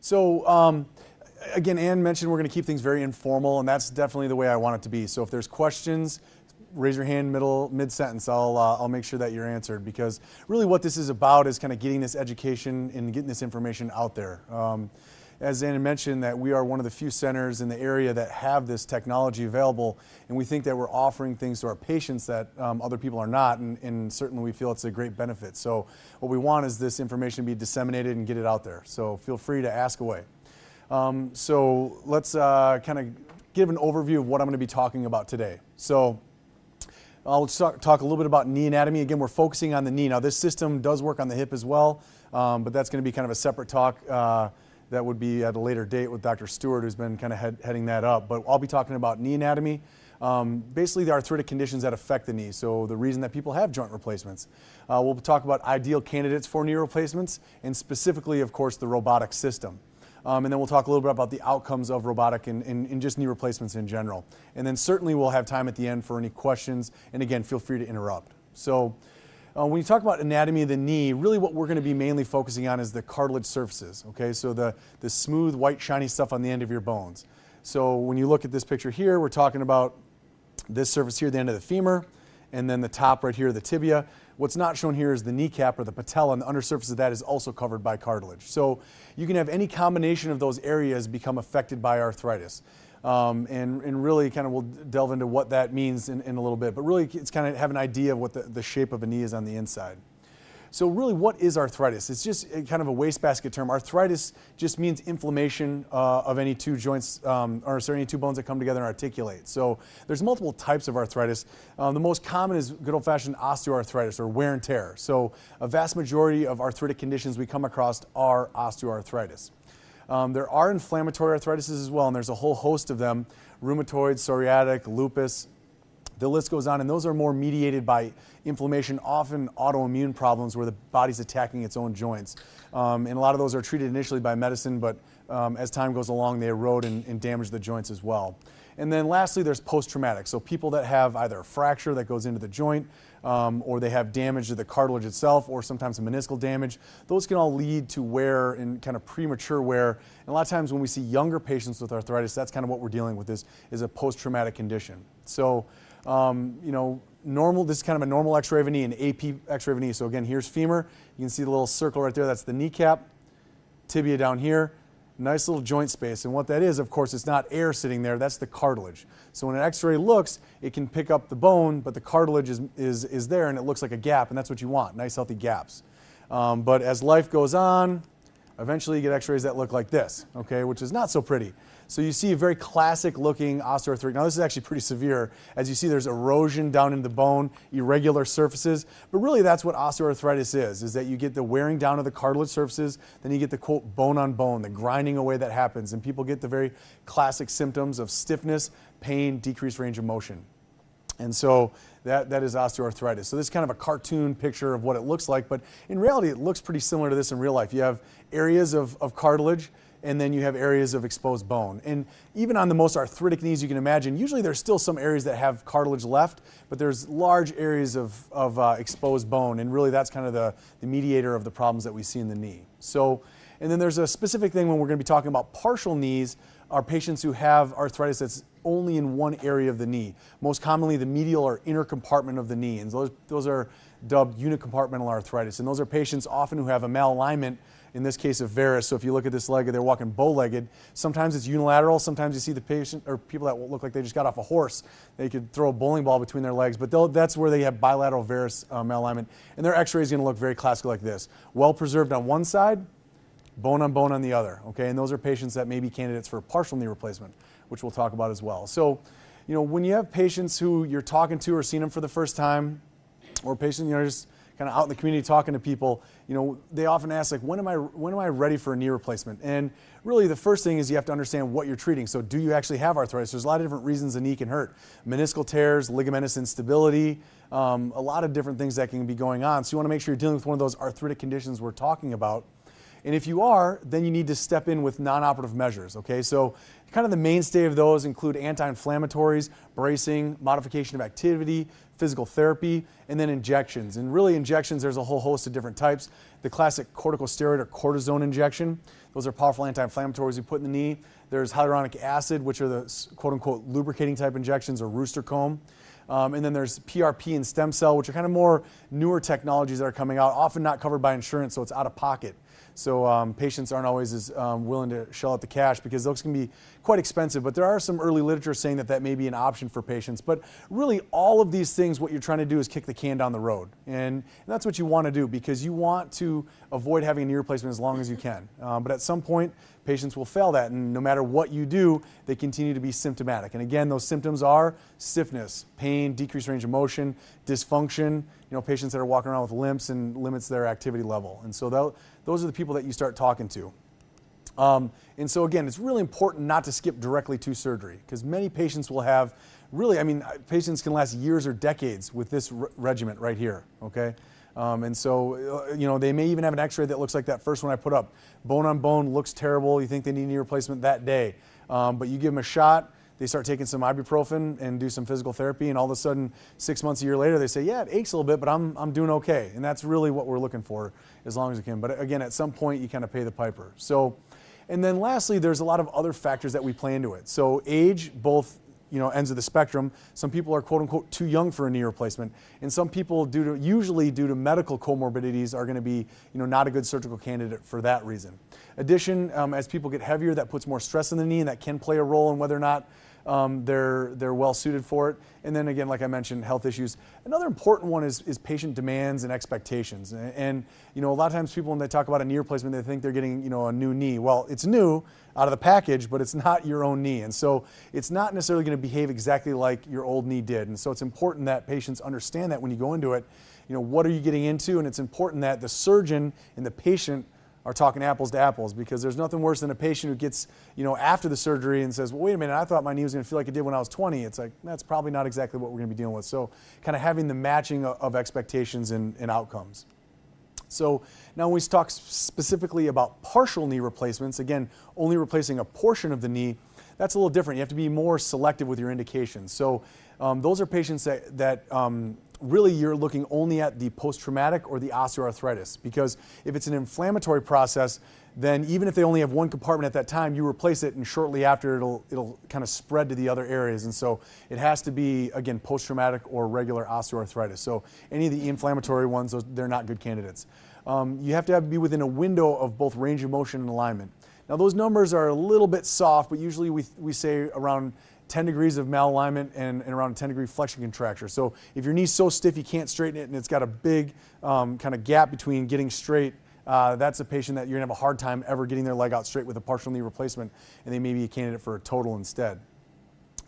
So again, Ann mentioned we're going to keep things very informal, and that's definitely the way I want it to be. So if there's questions, raise your hand mid-sentence. I'll make sure that you're answered, because really what this is about is kind of getting this education and getting this information out there. As Ann mentioned, that we are one of the few centers in the area that have this technology available, and we think that we're offering things to our patients that other people are not, and certainly we feel it's a great benefit. So what we want is this information to be disseminated and get it out there. So feel free to ask away. So let's kind of give an overview of what I'm going to be talking about today. So I'll talk a little bit about knee anatomy. Again, we're focusing on the knee. Now this system does work on the hip as well, but that's going to be kind of a separate talk that would be at a later date with Dr. Stewart, who's been kind of heading that up. But I'll be talking about knee anatomy, basically the arthritic conditions that affect the knee, so the reason that people have joint replacements. We'll talk about ideal candidates for knee replacements, and specifically, of course, the robotic system. And then we'll talk a little bit about the outcomes of robotic and just knee replacements in general. And then certainly we'll have time at the end for any questions, and again, feel free to interrupt. So when you talk about anatomy of the knee, really what we're going to be mainly focusing on is the cartilage surfaces, okay? So the smooth, white, shiny stuff on the end of your bones. So when you look at this picture here, we're talking about this surface here, the end of the femur, and then the top right here, the tibia. What's not shown here is the kneecap or the patella, and the undersurface of that is also covered by cartilage. So you can have any combination of those areas become affected by arthritis. And really kind of we'll delve into what that means in a little bit, but really it's kind of have an idea of what the shape of a knee is on the inside. So really, what is arthritis? It's just kind of a wastebasket term. Arthritis just means inflammation of any two joints, any two bones that come together and articulate. So there's multiple types of arthritis. The most common is good old-fashioned osteoarthritis or wear and tear. So a vast majority of arthritic conditions we come across are osteoarthritis. There are inflammatory arthritises as well, and there's a whole host of them: rheumatoid, psoriatic, lupus. The list goes on, and those are more mediated by inflammation, often autoimmune problems where the body's attacking its own joints. And a lot of those are treated initially by medicine, but as time goes along, they erode and damage the joints as well. And then lastly, there's post-traumatic. So people that have either a fracture that goes into the joint, or they have damage to the cartilage itself, or sometimes a meniscal damage. Those can all lead to wear and kind of premature wear. And a lot of times when we see younger patients with arthritis, that's kind of what we're dealing with, is a post-traumatic condition. So this is kind of a normal x-ray of a knee, an AP x-ray of a knee. So again, here's femur. You can see the little circle right there. That's the kneecap. Tibia down here. Nice little joint space. And what that is, of course, it's not air sitting there. That's the cartilage. So when an x-ray looks, it can pick up the bone, but the cartilage is there, and it looks like a gap, and that's what you want, nice healthy gaps. But as life goes on, eventually you get x-rays that look like this, okay, which is not so pretty. So you see a very classic looking osteoarthritis. Now this is actually pretty severe. As you see, there's erosion down in the bone, irregular surfaces. But really that's what osteoarthritis is that you get the wearing down of the cartilage surfaces, then you get the, quote, bone on bone, the grinding away that happens. And people get the very classic symptoms of stiffness, pain, decreased range of motion. And so that is osteoarthritis. So this is kind of a cartoon picture of what it looks like, but in reality it looks pretty similar to this in real life. You have areas of cartilage, and then you have areas of exposed bone. And even on the most arthritic knees you can imagine, usually there's still some areas that have cartilage left, but there's large areas of exposed bone, and really that's kind of the mediator of the problems that we see in the knee. So, and then there's a specific thing when we're going to be talking about partial knees, are patients who have arthritis that's only in one area of the knee, most commonly the medial or inner compartment of the knee, and those are dubbed unicompartmental arthritis, and those are patients often who have a malalignment, in this case of varus. So if you look at this leg, they're walking bow-legged. Sometimes it's unilateral. Sometimes you see the patient or people that look like they just got off a horse. They could throw a bowling ball between their legs, but that's where they have bilateral varus malalignment. And their x-ray is going to look very classical like this. Well preserved on one side, bone on the other. Okay, and those are patients that may be candidates for partial knee replacement, which we'll talk about as well. So, when you have patients who you're talking to or seeing them for the first time, or patients, just kind of out in the community talking to people, they often ask, like, when am I ready for a knee replacement? And really the first thing is you have to understand what you're treating. So do you actually have arthritis? There's a lot of different reasons a knee can hurt. Meniscal tears, ligamentous instability, a lot of different things that can be going on. So you want to make sure you're dealing with one of those arthritic conditions we're talking about. And if you are, then you need to step in with non-operative measures, okay? So kind of the mainstay of those include anti-inflammatories, bracing, modification of activity, physical therapy, and then injections. And really injections, there's a whole host of different types. The classic corticosteroid or cortisone injection, those are powerful anti-inflammatories you put in the knee. There's hyaluronic acid, which are the quote-unquote lubricating type injections, or rooster comb. And then there's PRP and stem cell, which are kind of more newer technologies that are coming out, often not covered by insurance, so it's out of pocket. So patients aren't always as willing to shell out the cash because those can be quite expensive. But there are some early literature saying that that may be an option for patients. But really, all of these things, what you're trying to do is kick the can down the road. And that's what you want to do because you want to avoid having a knee replacement as long as you can. But at some point, patients will fail that. And no matter what you do, they continue to be symptomatic. And again, those symptoms are stiffness, pain, decreased range of motion, dysfunction, patients that are walking around with limps and limits their activity level. And so those are the people that you start talking to. And so again, it's really important not to skip directly to surgery because many patients will have patients can last years or decades with this regimen right here, okay? And so, they may even have an x-ray that looks like that first one I put up. Bone on bone, looks terrible. You think they need a knee replacement that day. But you give them a shot, they start taking some ibuprofen and do some physical therapy, and all of a sudden, 6 months, a year later, they say, yeah, it aches a little bit, but I'm doing okay. And that's really what we're looking for as long as we can. But again, at some point, you kind of pay the piper. So, and then lastly, there's a lot of other factors that we play into it. So age, both ends of the spectrum. Some people are quote unquote too young for a knee replacement, and some people usually due to medical comorbidities are going to be not a good surgical candidate for that reason. Addition, as people get heavier, that puts more stress on the knee, and that can play a role in whether or not they're well suited for it. And then again, like I mentioned, health issues. Another important one is patient demands and expectations. And a lot of times people, when they talk about a knee replacement, they think they're getting a new knee. Well, it's new out of the package, but it's not your own knee. And so it's not necessarily going to behave exactly like your old knee did. And so it's important that patients understand that when you go into it, what are you getting into? And it's important that the surgeon and the patient are talking apples to apples, because there's nothing worse than a patient who gets, after the surgery and says, well, wait a minute, I thought my knee was going to feel like it did when I was 20. It's like, that's probably not exactly what we're going to be dealing with. So kind of having the matching of expectations and outcomes. So now when we talk specifically about partial knee replacements, again, only replacing a portion of the knee, that's a little different. You have to be more selective with your indications. So those are patients that really you're looking only at the post-traumatic or the osteoarthritis, because if it's an inflammatory process, then even if they only have one compartment at that time, you replace it and shortly after it'll kind of spread to the other areas. And so it has to be, again, post-traumatic or regular osteoarthritis. So any of the inflammatory ones, they're not good candidates. You have to be within a window of both range of motion and alignment. Now those numbers are a little bit soft, but usually we say around 10 degrees of malalignment and around a 10-degree flexion contracture. So if your knee's so stiff you can't straighten it and it's got a big kind of gap between getting straight, that's a patient that you're going to have a hard time ever getting their leg out straight with a partial knee replacement, and they may be a candidate for a total instead.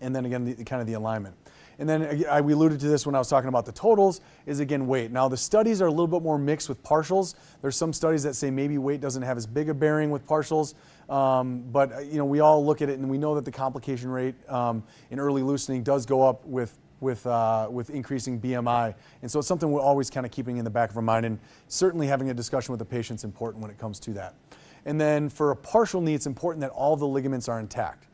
And then again, kind of the alignment. And then we alluded to this when I was talking about the totals, is again weight. Now the studies are a little bit more mixed with partials. There's some studies that say maybe weight doesn't have as big a bearing with partials, but we all look at it and we know that the complication rate in early loosening does go up with increasing BMI. And so it's something we're always kind of keeping in the back of our mind, and certainly having a discussion with the patient is important when it comes to that. And then for a partial knee, it's important that all the ligaments are intact.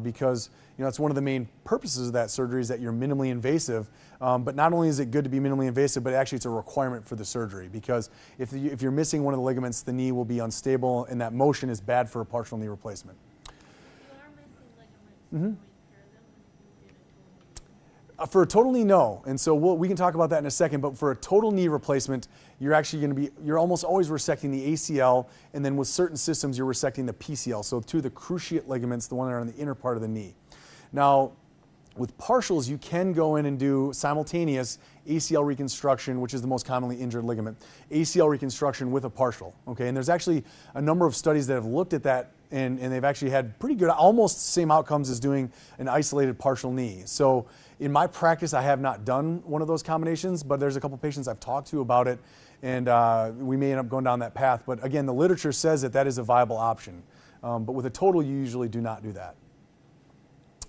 Because that's one of the main purposes of that surgery, is that you're minimally invasive. But not only is it good to be minimally invasive, but actually it's a requirement for the surgery, because if you're missing one of the ligaments, the knee will be unstable, and that motion is bad for a partial knee replacement. If you are missing ligaments, can we repair them when you did a total knee? For a total knee, no. And so we can talk about that in a second, but for a total knee replacement, you're actually going to be, you're almost always resecting the ACL, and then with certain systems, you're resecting the PCL. So two of the cruciate ligaments, the one that are on the inner part of the knee. Now, with partials, you can go in and do simultaneous ACL reconstruction, which is the most commonly injured ligament, ACL reconstruction with a partial, okay? And there's actually a number of studies that have looked at that, and they've actually had pretty good, almost the same outcomes as doing an isolated partial knee. So in my practice, I have not done one of those combinations, but there's a couple patients I've talked to about it, and we may end up going down that path. But again, the literature says that that is a viable option. But with a total, you usually do not do that.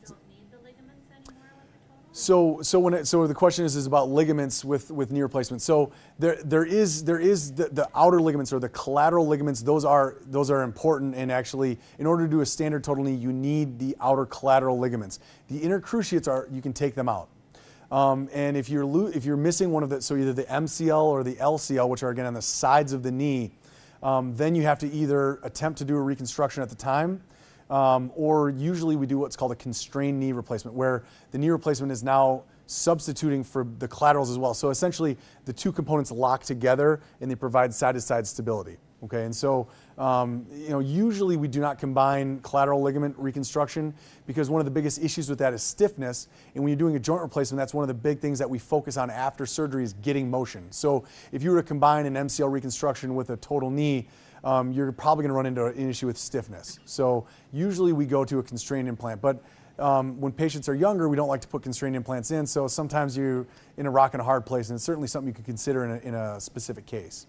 You don't need the ligaments anymore with the total? So the question is about ligaments with knee replacement. So there is the outer ligaments or the collateral ligaments. Those are important, and actually, in order to do a standard total knee, you need the outer collateral ligaments. The inner cruciates you can take them out. And if you're missing one of the, so either the MCL or the LCL, which are again on the sides of the knee, then you have to either attempt to do a reconstruction at the time. Or usually we do what's called a constrained knee replacement, where the knee replacement is now substituting for the collaterals as well. So essentially the two components lock together and they provide side-to-side stability. Okay, and so usually we do not combine collateral ligament reconstruction because one of the biggest issues with that is stiffness. And when you're doing a joint replacement, that's one of the big things that we focus on after surgery is getting motion. So if you were to combine an MCL reconstruction with a total knee, you're probably going to run into an issue with stiffness. So usually we go to a constrained implant, but when patients are younger, we don't like to put constrained implants in, so sometimes you're in a rock and a hard place, and it's certainly something you could consider in a specific case.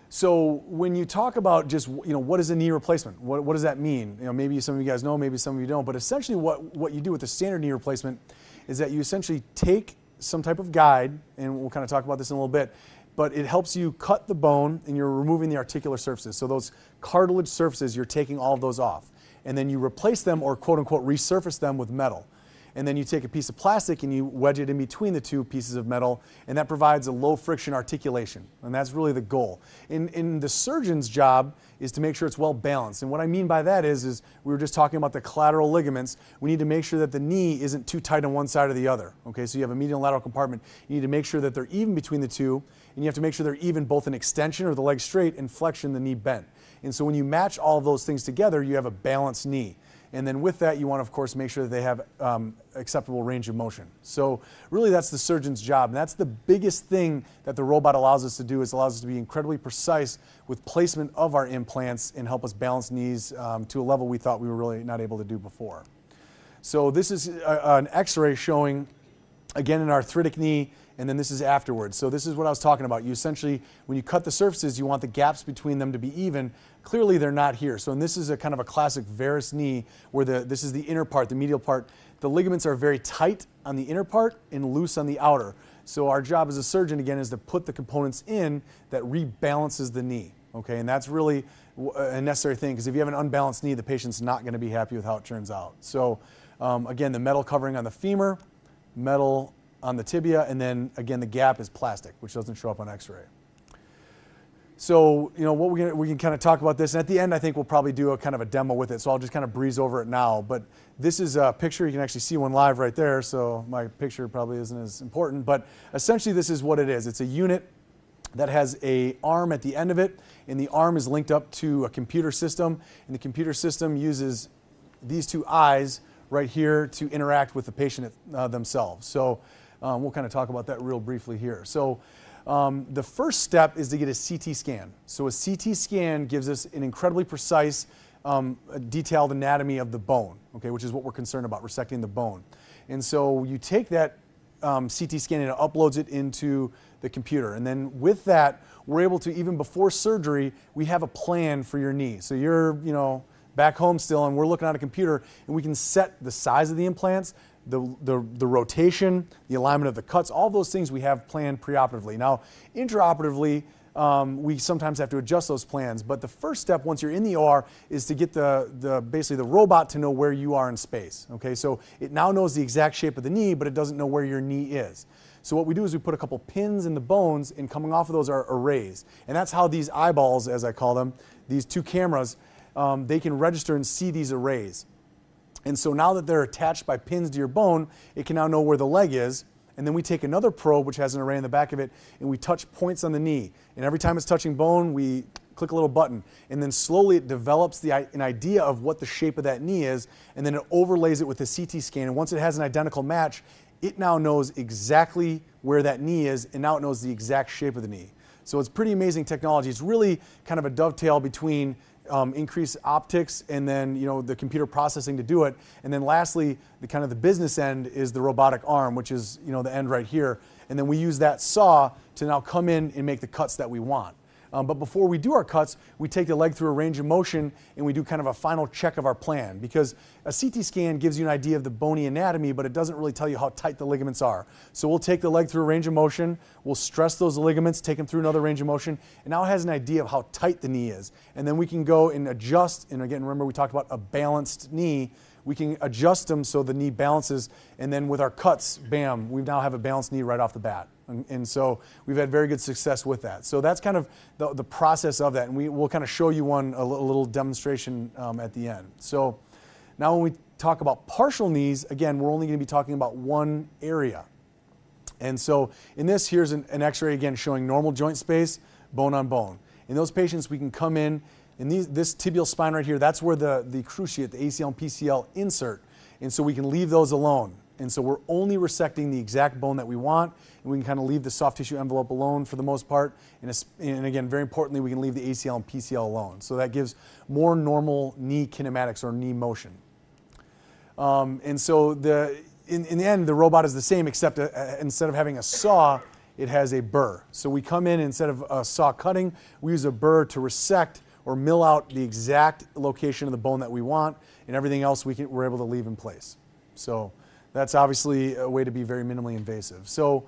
So when you talk about just, what is a knee replacement? What does that mean? Maybe some of you guys know, maybe some of you don't, but essentially what you do with a standard knee replacement is that you essentially take some type of guide, and we'll kind of talk about this in a little bit, but it helps you cut the bone and you're removing the articular surfaces. So those cartilage surfaces, you're taking all of those off. And then you replace them or quote unquote resurface them with metal. And then you take a piece of plastic and you wedge it in between the two pieces of metal, and that provides a low friction articulation. And that's really the goal. In the surgeon's job is to make sure it's well balanced. And what I mean by that is we were just talking about the collateral ligaments. We need to make sure that the knee isn't too tight on one side or the other. Okay, so you have a medial and lateral compartment. You need to make sure that they're even between the two, and you have to make sure they're even both in extension or the leg straight and flexion, the knee bent. And so when you match all of those things together, you have a balanced knee. And then with that, you want to, of course, make sure that they have acceptable range of motion. So really that's the surgeon's job. And that's the biggest thing that the robot allows us to do, is allows us to be incredibly precise with placement of our implants and help us balance knees to a level we thought we were really not able to do before. So this is an x-ray showing, again, an arthritic knee, and then this is afterwards. So this is what I was talking about. You essentially, when you cut the surfaces, you want the gaps between them to be even. Clearly they're not here. So this is a kind of a classic varus knee where this is the inner part, the medial part. The ligaments are very tight on the inner part and loose on the outer. So our job as a surgeon, again, is to put the components in that rebalances the knee. Okay, and that's really a necessary thing, because if you have an unbalanced knee, the patient's not going to be happy with how it turns out. So again, the metal covering on the femur, metal on the tibia, and then again the gap is plastic, which doesn't show up on x-ray. So what we can kind of talk about this, and at the end I think we'll probably do a kind of a demo with it, so I'll just kind of breeze over it now. But this is a picture. You can actually see one live right there, so my picture probably isn't as important, but essentially this is what it is. It's a unit that has an arm at the end of it, and the arm is linked up to a computer system, and the computer system uses these two eyes right here to interact with the patient themselves. So we'll kind of talk about that real briefly here. So the first step is to get a CT scan. So a CT scan gives us an incredibly precise, detailed anatomy of the bone, okay, which is what we're concerned about, resecting the bone. And so you take that CT scan and it uploads it into the computer. And then with that, we're able to, even before surgery, we have a plan for your knee. So you're, back home still, and we're looking at a computer, and we can set the size of the implants, the rotation, the alignment of the cuts, all those things we have planned preoperatively. Now, intraoperatively, we sometimes have to adjust those plans, but the first step once you're in the OR is to get basically the robot to know where you are in space. Okay, so it now knows the exact shape of the knee, but it doesn't know where your knee is. So what we do is we put a couple pins in the bones, and coming off of those are arrays. And that's how these eyeballs, as I call them, these two cameras, they can register and see these arrays. And so now that they're attached by pins to your bone, it can now know where the leg is. And then we take another probe, which has an array in the back of it, and we touch points on the knee. And every time it's touching bone, we click a little button. And then slowly it develops an idea of what the shape of that knee is, and then it overlays it with a CT scan. And once it has an identical match, it now knows exactly where that knee is, and now it knows the exact shape of the knee. So it's pretty amazing technology. It's really kind of a dovetail between increased optics and then the computer processing to do it, and then lastly the business end is the robotic arm, which is the end right here, and then we use that saw to now come in and make the cuts that we want. But before we do our cuts, we take the leg through a range of motion and we do kind of a final check of our plan, because a CT scan gives you an idea of the bony anatomy, but it doesn't really tell you how tight the ligaments are. So we'll take the leg through a range of motion, we'll stress those ligaments, take them through another range of motion, and now it has an idea of how tight the knee is. And then we can go and adjust, and again, remember we talked about a balanced knee, we can adjust them so the knee balances, and then with our cuts, bam, we now have a balanced knee right off the bat. And so we've had very good success with that. So that's kind of the process of that, and we'll kind of show you a little demonstration at the end. So now when we talk about partial knees, again, we're only going to be talking about one area. And so in this, here's an x-ray again showing normal joint space, bone on bone. In those patients, we can come in this tibial spine right here, that's where the cruciate, the ACL and PCL insert, and so we can leave those alone. And so we're only resecting the exact bone that we want, and we can kind of leave the soft tissue envelope alone for the most part. And again, very importantly, we can leave the ACL and PCL alone. So that gives more normal knee kinematics or knee motion. And so in the end, the robot is the same, except instead of having a saw, it has a burr. So we come in, instead of a saw cutting, we use a burr to resect or mill out the exact location of the bone that we want, and everything else we're able to leave in place. So that's obviously a way to be very minimally invasive. So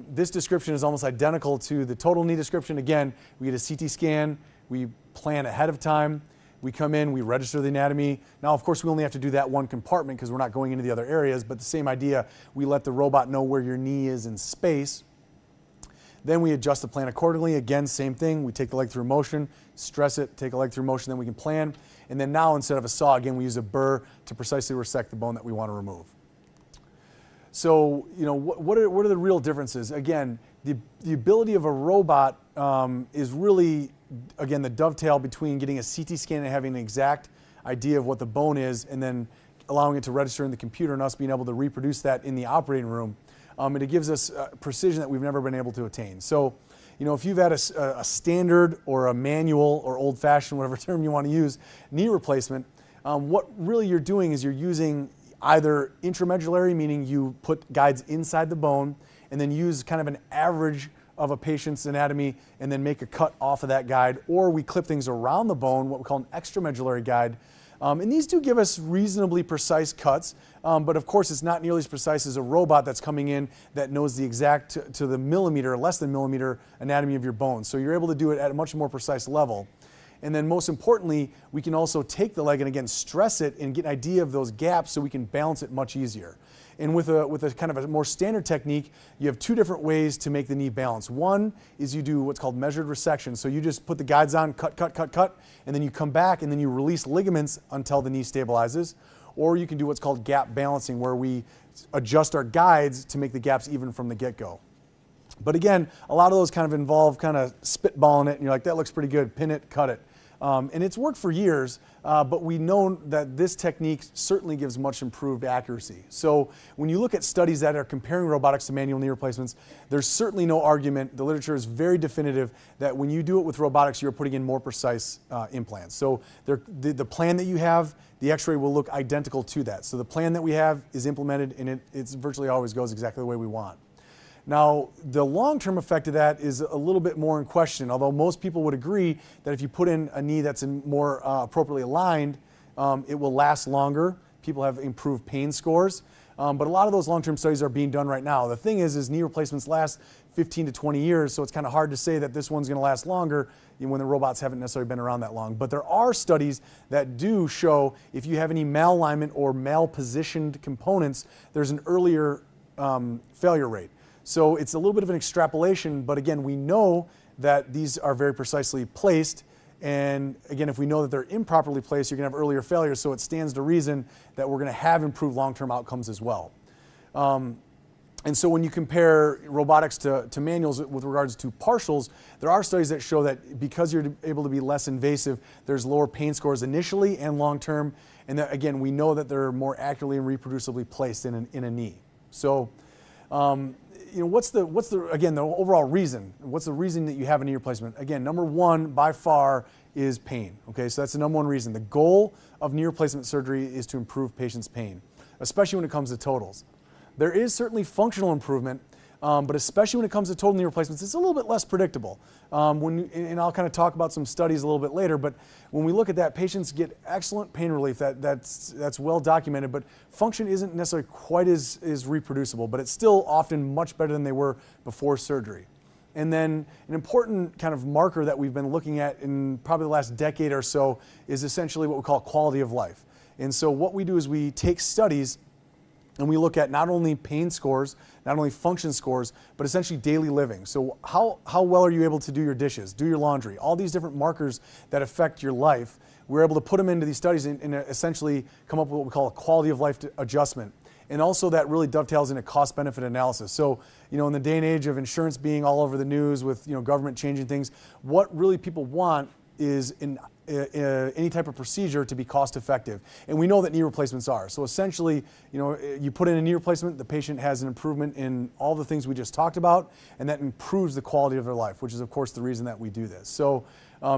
this description is almost identical to the total knee description. Again, we get a CT scan, we plan ahead of time, we come in, we register the anatomy. Now, of course, we only have to do that one compartment because we're not going into the other areas, but the same idea, we let the robot know where your knee is in space. Then we adjust the plan accordingly. Again, same thing. We take the leg through motion, stress it, take a leg through motion, then we can plan. And then now, instead of a saw, again, we use a burr to precisely resect the bone that we want to remove. So, what are the real differences? Again, the ability of a robot is really, again, the dovetail between getting a CT scan and having an exact idea of what the bone is, and then allowing it to register in the computer and us being able to reproduce that in the operating room. And it gives us precision that we've never been able to attain. So, if you've had a standard or a manual or old-fashioned, whatever term you want to use, knee replacement, what really you're doing is you're using either intramedullary, meaning you put guides inside the bone and then use kind of an average of a patient's anatomy and then make a cut off of that guide, or we clip things around the bone, what we call an extramedullary guide. And these do give us reasonably precise cuts, but of course it's not nearly as precise as a robot that's coming in that knows the exact to the millimeter, less than millimeter anatomy of your bone. So you're able to do it at a much more precise level. And then most importantly, we can also take the leg and again stress it and get an idea of those gaps so we can balance it much easier. And with a kind of a more standard technique, you have two different ways to make the knee balance. One is you do what's called measured resection. So you just put the guides on, cut, and then you come back and then you release ligaments until the knee stabilizes. Or you can do what's called gap balancing, where we adjust our guides to make the gaps even from the get-go. But again, a lot of those kind of involve kind of spitballing it, and you're like, that looks pretty good, pin it, cut it. And it's worked for years, but we know that this technique certainly gives much improved accuracy. So when you look at studies that are comparing robotics to manual knee replacements, there's certainly no argument. The literature is very definitive that when you do it with robotics, you're putting in more precise implants. So the plan that you have, the x-ray will look identical to that. So the plan that we have is implemented, and it virtually always goes exactly the way we want. Now, the long-term effect of that is a little bit more in question, although most people would agree that if you put in a knee that's more appropriately aligned, it will last longer. People have improved pain scores, but a lot of those long-term studies are being done right now. The thing is knee replacements last 15 to 20 years, so it's kind of hard to say that this one's going to last longer when the robots haven't necessarily been around that long. But there are studies that do show if you have any malalignment or malpositioned components, there's an earlier failure rate. So it's a little bit of an extrapolation, but again, we know that these are very precisely placed. And again, if we know that they're improperly placed, you're going to have earlier failures. So it stands to reason that we're going to have improved long-term outcomes as well. And so when you compare robotics to manuals with regards to partials, there are studies that show that because you're able to be less invasive, there's lower pain scores initially and long-term. And that, again, we know that they're more accurately and reproducibly placed in a knee. So, what's the overall reason? What's the reason that you have a knee replacement? Again, number one by far is pain. Okay, so that's the number one reason. The goal of knee replacement surgery is to improve patients' pain, especially when it comes to totals. There is certainly functional improvement, but especially when it comes to total knee replacements, it's a little bit less predictable. And I'll kind of talk about some studies a little bit later, but when we look at that, patients get excellent pain relief. That's well documented, but function isn't necessarily quite as reproducible, but it's still often much better than they were before surgery. And then an important kind of marker that we've been looking at in probably the last decade or so is essentially what we call quality of life. And so what we do is we take studies and we look at not only pain scores, not only function scores, but essentially daily living. So how well are you able to do your dishes, do your laundry, all these different markers that affect your life. We're able to put them into these studies and essentially come up with what we call a quality of life adjustment. And also that really dovetails into cost-benefit analysis. So, in the day and age of insurance being all over the news with, government changing things, what really people want is any type of procedure to be cost-effective. And we know that knee replacements are. So essentially, you put in a knee replacement, the patient has an improvement in all the things we just talked about, and that improves the quality of their life, which is, of course, the reason that we do this. So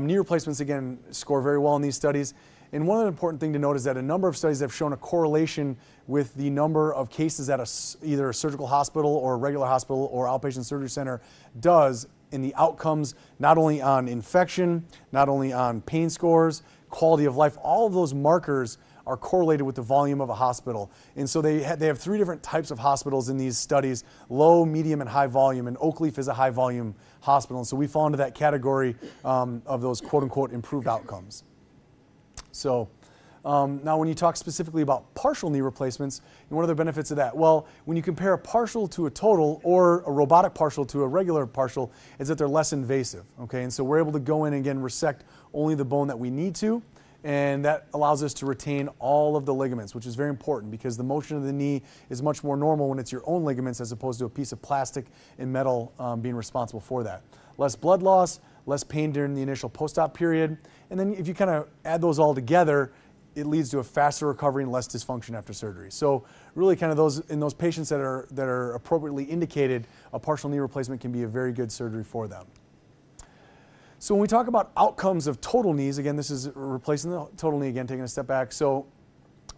knee replacements, again, score very well in these studies. And one other important thing to note is that a number of studies have shown a correlation with the number of cases at either a surgical hospital or a regular hospital or outpatient surgery center does in the outcomes, not only on infection, not only on pain scores, quality of life. All of those markers are correlated with the volume of a hospital. And so they have 3 different types of hospitals in these studies: low, medium, and high volume. And OakLeaf is a high volume hospital. And so we fall into that category of those quote unquote improved outcomes. So now when you talk specifically about partial knee replacements, what are the benefits of that? Well, when you compare a partial to a total or a robotic partial to a regular partial, is that they're less invasive, okay? And so we're able to go in and, again, resect only the bone that we need to, and that allows us to retain all of the ligaments, which is very important because the motion of the knee is much more normal when it's your own ligaments as opposed to a piece of plastic and metal being responsible for that. Less blood loss, less pain during the initial post-op period, and then if you kind of add those all together, it leads to a faster recovery and less dysfunction after surgery. So really kind of those patients that are appropriately indicated, a partial knee replacement can be a very good surgery for them. So when we talk about outcomes of total knees, again, this is replacing the total knee, again, taking a step back. So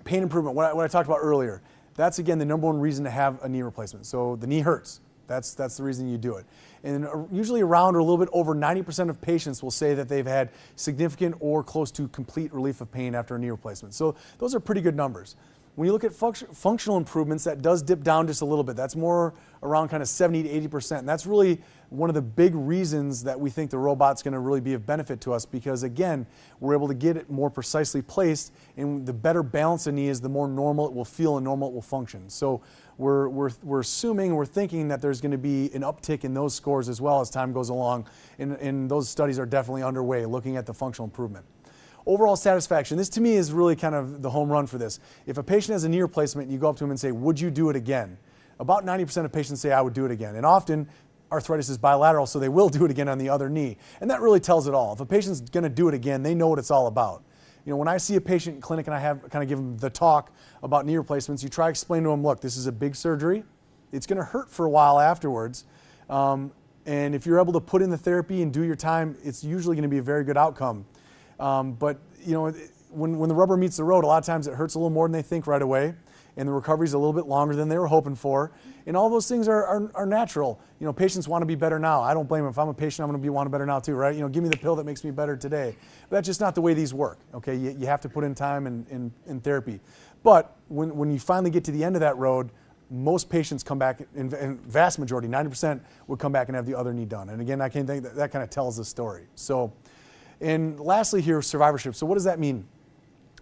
pain improvement, what I talked about earlier, that's, again, the number one reason to have a knee replacement. So the knee hurts. That's the reason you do it. And usually around or a little bit over 90% of patients will say that they've had significant or close to complete relief of pain after a knee replacement. So those are pretty good numbers. When you look at functional improvements, that does dip down just a little bit. That's more around kind of 70 to 80%. And that's really one of the big reasons that we think the robot's going to really be of benefit to us because, again, we're able to get it more precisely placed, and the better balance a knee is, the more normal it will feel and normal it will function. So we're assuming, we're thinking that there's going to be an uptick in those scores as well as time goes along, and those studies are definitely underway looking at the functional improvement. Overall satisfaction, this to me is really kind of the home run for this. If a patient has a knee replacement and you go up to him and say, would you do it again? About 90% of patients say, I would do it again. And often, arthritis is bilateral, so they will do it again on the other knee. And that really tells it all. If a patient's going to do it again, they know what it's all about. When I see a patient in clinic and I have kind of give them the talk about knee replacements, you try to explain to them, look, this is a big surgery. It's going to hurt for a while afterwards. And if you're able to put in the therapy and do your time, it's usually going to be a very good outcome. But when the rubber meets the road, a lot of times it hurts a little more than they think right away, and the recovery's a little bit longer than they were hoping for. And all those things are natural. Patients want to be better now. I don't blame them. If I'm a patient, I'm going to want to better now too, right? Give me the pill that makes me better today. But that's just not the way these work, okay? You have to put in time in therapy. But when you finally get to the end of that road, most patients come back, in vast majority, 90%, would come back and have the other knee done. And again, I can think that kind of tells the story. So. And lastly here, survivorship. So what does that mean?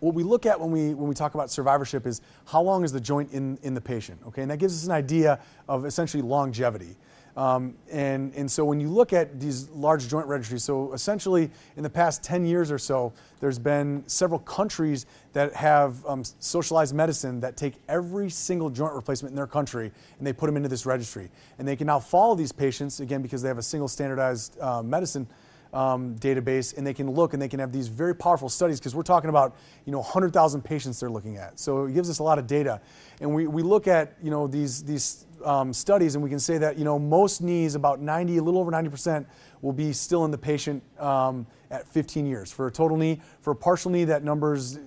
What we look at when we talk about survivorship is how long is the joint in the patient, okay? And that gives us an idea of essentially longevity. And so when you look at these large joint registries, so essentially in the past 10 years or so, there's been several countries that have socialized medicine that take every single joint replacement in their country and they put them into this registry. And they can now follow these patients, again, because they have a single standardized medicine database, and they can look and they can have these very powerful studies because we're talking about 100,000 patients they're looking at. So it gives us a lot of data, and we look at these studies, and we can say that most knees, about 90, a little over 90%, will be still in the patient at 15 years. For a total knee, for a partial knee, that number's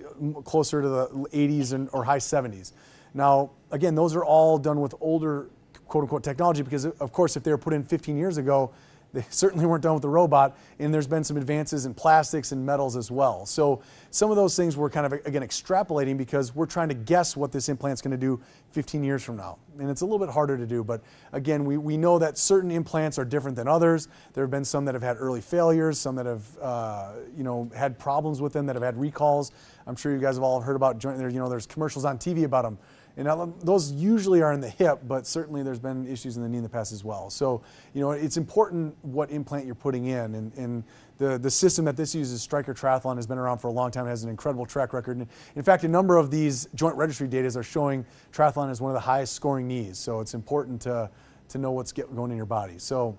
closer to the 80s or high 70s. Now, again, those are all done with older quote unquote technology, because of course if they were put in 15 years ago, they certainly weren't done with the robot, and there's been some advances in plastics and metals as well. So some of those things we're kind of, again, extrapolating because we're trying to guess what this implant's going to do 15 years from now. And it's a little bit harder to do, but again, we know that certain implants are different than others. There have been some that have had early failures, some that have had problems with them, that have had recalls. I'm sure you guys have all heard about joint, there's commercials on TV about them. And those usually are in the hip, but certainly there's been issues in the knee in the past as well. So, it's important what implant you're putting in. And the system that this uses, Stryker Triathlon, has been around for a long time, has an incredible track record. And in fact, a number of these joint registry data are showing Triathlon as one of the highest scoring knees. So it's important to know what's going in your body. So,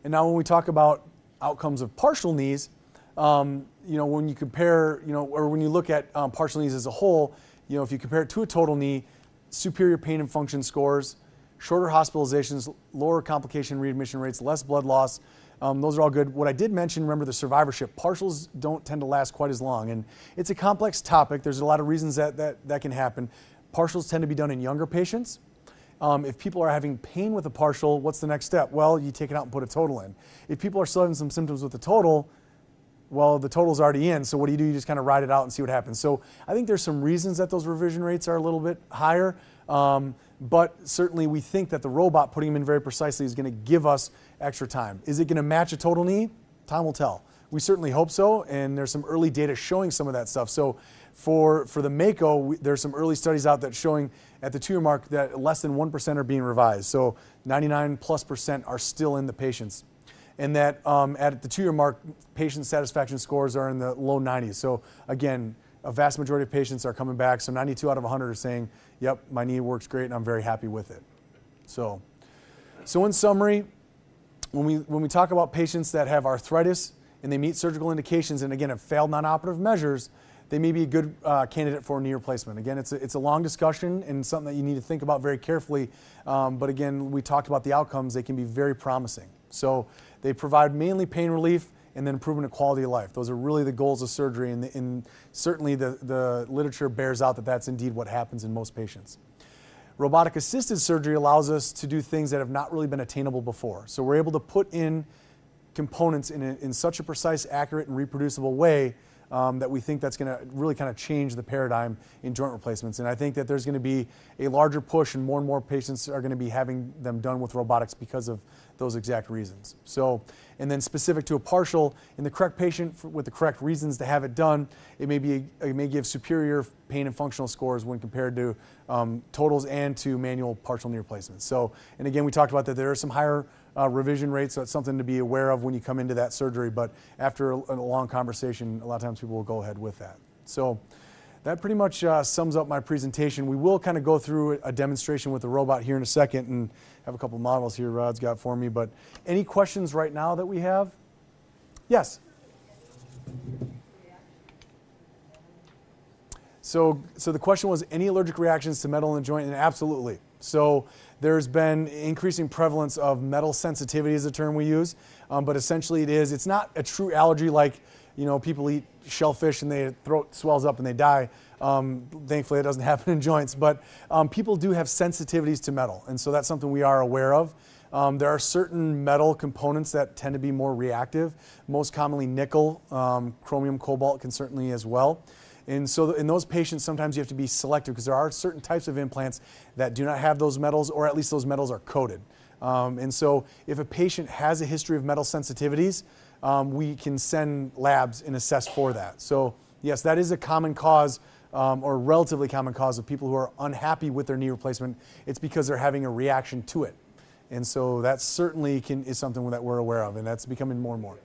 and now when we talk about outcomes of partial knees, when you compare, or when you look at partial knees as a whole, if you compare it to a total knee, superior pain and function scores, shorter hospitalizations, lower complication readmission rates, less blood loss, those are all good. What I did mention, remember the survivorship, partials don't tend to last quite as long. And it's a complex topic. There's a lot of reasons that can happen. Partials tend to be done in younger patients. If people are having pain with a partial, what's the next step? Well, you take it out and put a total in. If people are still having some symptoms with the total, well, the total's already in, so what do? You just kind of ride it out and see what happens. So I think there's some reasons that those revision rates are a little bit higher, but certainly we think that the robot, putting them in very precisely, is going to give us extra time. Is it going to match a total knee? Time will tell. We certainly hope so, and there's some early data showing some of that stuff. So for the Mako, there's some early studies out that showing at the 2-year mark that less than 1% are being revised. So 99+% are still in the patients. And that at the 2-year mark, patient satisfaction scores are in the low 90s. So again, a vast majority of patients are coming back. So 92 out of 100 are saying, yep, my knee works great and I'm very happy with it. So in summary, when we talk about patients that have arthritis and they meet surgical indications and again have failed non-operative measures, they may be a good candidate for a knee replacement. Again, it's a long discussion and something that you need to think about very carefully. But again, we talked about the outcomes. They can be very promising. So they provide mainly pain relief and then improvement of quality of life. Those are really the goals of surgery, and certainly the literature bears out that that's indeed what happens in most patients. Robotic-assisted surgery allows us to do things that have not really been attainable before. So we're able to put in components in such a precise, accurate, and reproducible way that we think that's going to really kind of change the paradigm in joint replacements. And I think that there's going to be a larger push and more patients are going to be having them done with robotics because of those exact reasons. So, and then specific to a partial, in the correct patient with the correct reasons to have it done, it may give superior pain and functional scores when compared to totals and to manual partial knee replacements. So, and again, we talked about that there are some higher revision rates, so it's something to be aware of when you come into that surgery, but after a long conversation, a lot of times people will go ahead with that. So that pretty much sums up my presentation. We will kind of go through a demonstration with the robot here in a second and have a couple models here Rod's got for me, but any questions right now that we have? Yes? So the question was, any allergic reactions to metal in the joint? And absolutely. So there's been increasing prevalence of metal sensitivity is a term we use, but essentially it's not a true allergy like, people eat shellfish and their throat swells up and they die. Thankfully, it doesn't happen in joints, but people do have sensitivities to metal, and so that's something we are aware of. There are certain metal components that tend to be more reactive, most commonly nickel, chromium, cobalt can certainly as well. And so in those patients, sometimes you have to be selective because there are certain types of implants that do not have those metals, or at least those metals are coated. And so if a patient has a history of metal sensitivities, we can send labs and assess for that. So yes, that is a common cause, or relatively common cause of people who are unhappy with their knee replacement. It's because they're having a reaction to it. And so that certainly is something that we're aware of, and that's becoming more and more.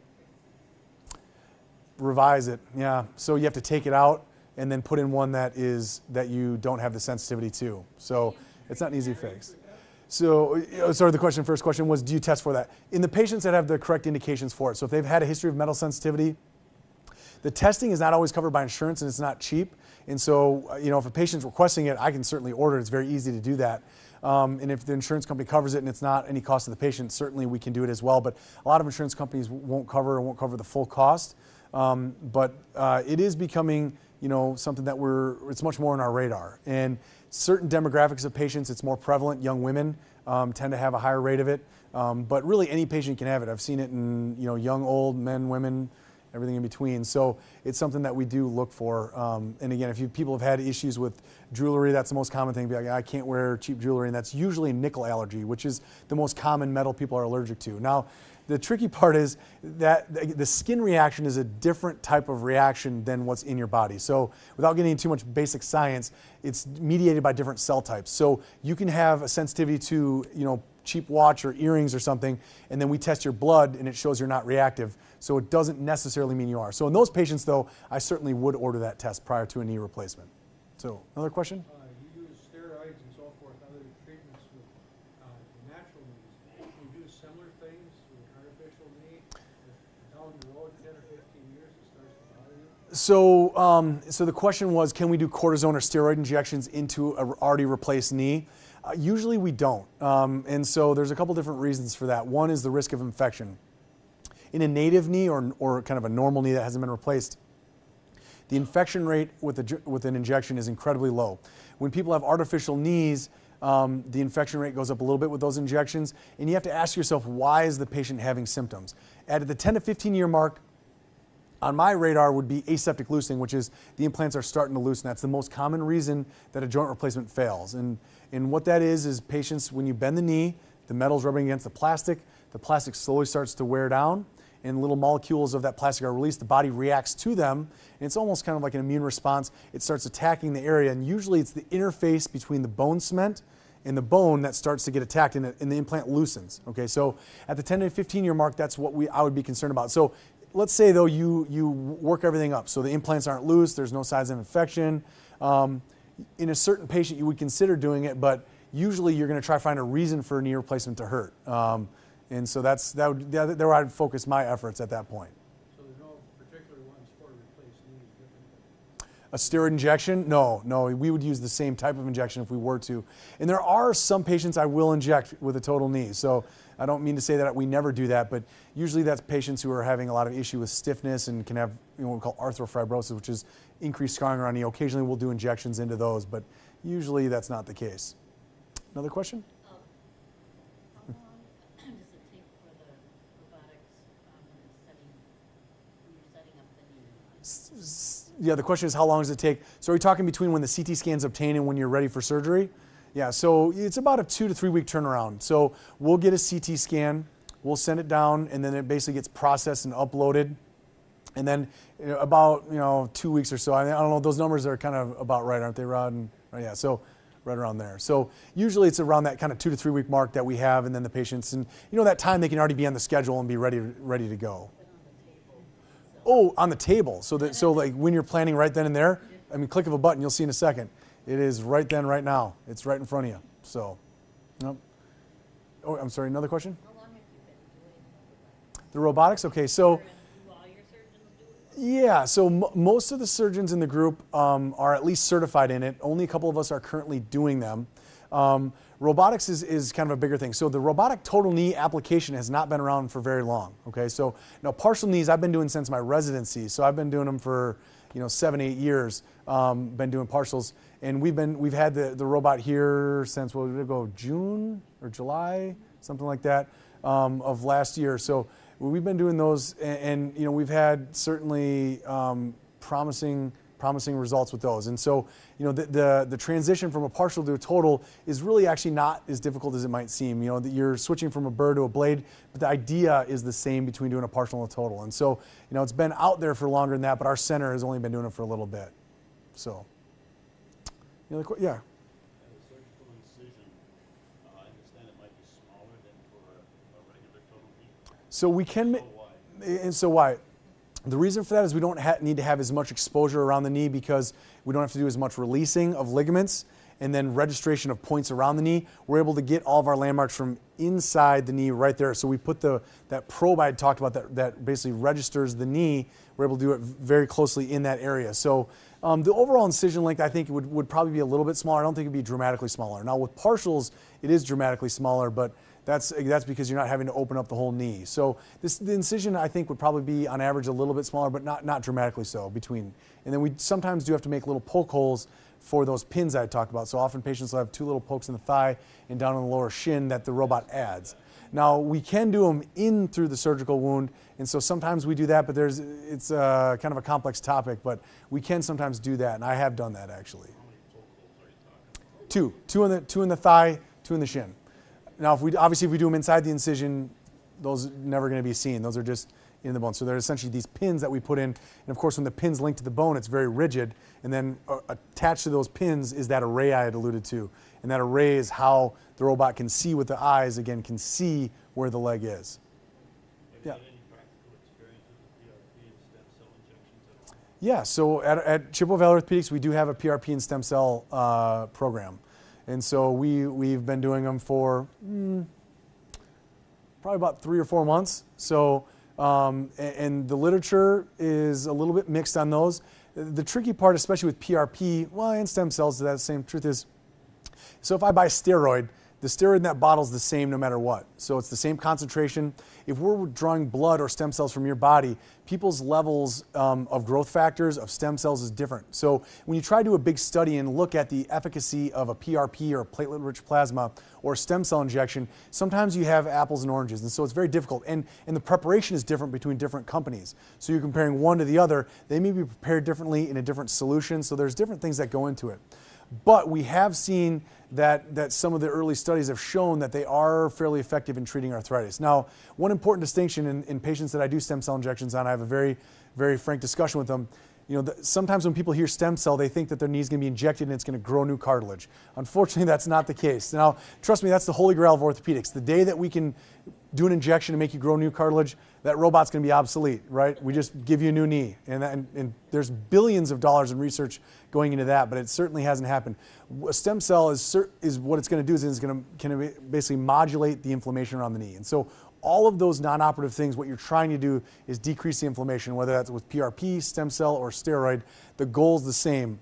Revise it, yeah. So you have to take it out and then put in one that you don't have the sensitivity to. So it's not an easy fix. So, sorry, first question was, do you test for that? In the patients that have the correct indications for it, so if they've had a history of metal sensitivity, the testing is not always covered by insurance and it's not cheap. And so, if a patient's requesting it, I can certainly order it. It's very easy to do that. And if the insurance company covers it and it's not any cost to the patient, certainly we can do it as well. But a lot of insurance companies won't cover the full cost. But it is becoming, something that it's much more on our radar. And certain demographics of patients, it's more prevalent, young women, tend to have a higher rate of it. But really any patient can have it. I've seen it in young, old, men, women, everything in between. So it's something that we do look for. And again, if people have had issues with jewelry, that's the most common thing. Be like, I can't wear cheap jewelry, and that's usually nickel allergy, which is the most common metal people are allergic to. Now, the tricky part is that the skin reaction is a different type of reaction than what's in your body. So without getting into too much basic science, it's mediated by different cell types. So you can have a sensitivity to, cheap watch or earrings or something, and then we test your blood and it shows you're not reactive. So it doesn't necessarily mean you are. So in those patients, though, I certainly would order that test prior to a knee replacement. So another question? You use steroids and so forth, other treatments with natural knees. Do you do similar things with artificial knee? Down the road, 10 or 15 years, it starts to bother you? So the question was, can we do cortisone or steroid injections into an already replaced knee? Usually we don't. And so there's a couple different reasons for that. One is the risk of infection. In a native knee or kind of a normal knee that hasn't been replaced, the infection rate with an injection is incredibly low. When people have artificial knees, the infection rate goes up a little bit with those injections, and you have to ask yourself, why is the patient having symptoms? At the 10 to 15 year mark, on my radar would be aseptic loosening, which is the implants are starting to loosen. That's the most common reason that a joint replacement fails. And what that is patients, when you bend the knee, the metal's rubbing against the plastic slowly starts to wear down, and little molecules of that plastic are released. The body reacts to them, and it's almost kind of like an immune response. It starts attacking the area, and usually it's the interface between the bone cement and the bone that starts to get attacked, and the implant loosens. Okay, so at the 10 to 15 year mark, that's what I would be concerned about. So let's say though you work everything up, so the implants aren't loose, there's no signs of infection. In a certain patient, you would consider doing it, but usually you're going to try to find a reason for a knee replacement to hurt. And so that's where I'd focus my efforts at that point. So there's no particular ones for replaced knees different than A steroid injection? No, we would use the same type of injection if we were to. And there are some patients I will inject with a total knee. So I don't mean to say that we never do that, but usually that's patients who are having a lot of issue with stiffness and can have what we call arthrofibrosis, which is increased scarring around the knee. Occasionally we'll do injections into those, but usually that's not the case. Another question? How long does it take for the robotics when you're setting up the knee? Yeah, the question is how long does it take? So are we talking between when the CT scan's obtained and when you're ready for surgery? Yeah, so it's about a 2 to 3 week turnaround. So we'll get a CT scan, we'll send it down, and then it basically gets processed and uploaded. And then about 2 weeks or so, I don't know, those numbers are kind of about right, aren't they, Rod? Yeah, so right around there. So usually it's around that kind of 2 to 3 week mark that we have, and then the patients, and that time they can already be on the schedule and be ready to go. Oh, on the table. So like when you're planning right then and there, I mean, click of a button, you'll see in a second. It is right then, right now. It's right in front of you. So, nope. Oh, I'm sorry, another question? How long have you been doing The robotics? Okay, so, do all your surgeons do it? yeah, so most of the surgeons in the group are at least certified in it. Only a couple of us are currently doing them. Robotics is kind of a bigger thing. So the robotic total knee application has not been around for very long. Okay, so now partial knees I've been doing since my residency. So I've been doing them for 7, 8 years. Been doing partials, and we've had the robot here since June or July, something like that, of last year. So we've been doing those, and we've had certainly promising results with those. And so the transition from a partial to a total is really actually not as difficult as it might seem. That you're switching from a burr to a blade, but the idea is the same between doing a partial and a total. And so it's been out there for longer than that, but our center has only been doing it for a little bit. So yeah. The surgical incision, I understand it might be smaller than for a regular total knee. So we can, and so why? The reason for that is we don't need to have as much exposure around the knee because we don't have to do as much releasing of ligaments and then registration of points around the knee. We're able to get all of our landmarks from inside the knee right there. So we put that probe I talked about that basically registers the knee. We're able to do it very closely in that area. So the overall incision length I think would probably be a little bit smaller. I don't think it'd be dramatically smaller. Now with partials, it is dramatically smaller, but That's because you're not having to open up the whole knee. So the incision, I think, would probably be on average a little bit smaller, but not dramatically so between. And then we sometimes do have to make little poke holes for those pins I talked about. So often patients will have 2 little pokes in the thigh and down on the lower shin that the robot adds. Now, we can do them in through the surgical wound, and so sometimes we do that, but it's kind of a complex topic, but we can sometimes do that, and I have done that actually. How many poke holes are you talking about? Two in the thigh, 2 in the shin. Now, if we do them inside the incision, those are never going to be seen. Those are just in the bone. So they're essentially these pins that we put in, and of course, when the pin's linked to the bone, it's very rigid, and then attached to those pins is that array I had alluded to, and that array is how the robot can see with the eyes, again, can see where the leg is. Have you Yeah. had any practical experience with PRP and stem cell injections at all? Yeah, so at Chippewa Valley Orthopedics, we do have a PRP and stem cell program. And so we've been doing them for probably about 3 or 4 months. So, and the literature is a little bit mixed on those. The tricky part, especially with PRP, well, and stem cells, that same truth is, so if I buy steroid, the steroid in that bottle is the same no matter what. So it's the same concentration. If we're drawing blood or stem cells from your body, people's levels of growth factors of stem cells is different. So when you try to do a big study and look at the efficacy of a PRP or a platelet-rich plasma or stem cell injection, sometimes you have apples and oranges. And so it's very difficult. And the preparation is different between different companies. So you're comparing one to the other. They may be prepared differently in a different solution. So there's different things that go into it. But we have seen that some of the early studies have shown that they are fairly effective in treating arthritis. Now, one important distinction in patients that I do stem cell injections on, I have a very, very frank discussion with them. You know, sometimes when people hear stem cell, they think that their knee is going to be injected and it's going to grow new cartilage. Unfortunately, that's not the case. Now, trust me, that's the holy grail of orthopedics. The day that we can do an injection to make you grow new cartilage, that robot's going to be obsolete, right? We just give you a new knee. And there's billions of dollars in research going into that, but it certainly hasn't happened. A stem cell is what it's going to do is it's going to basically modulate the inflammation around the knee. And so all of those non-operative things, what you're trying to do is decrease the inflammation, whether that's with PRP, stem cell, or steroid. The goal is the same.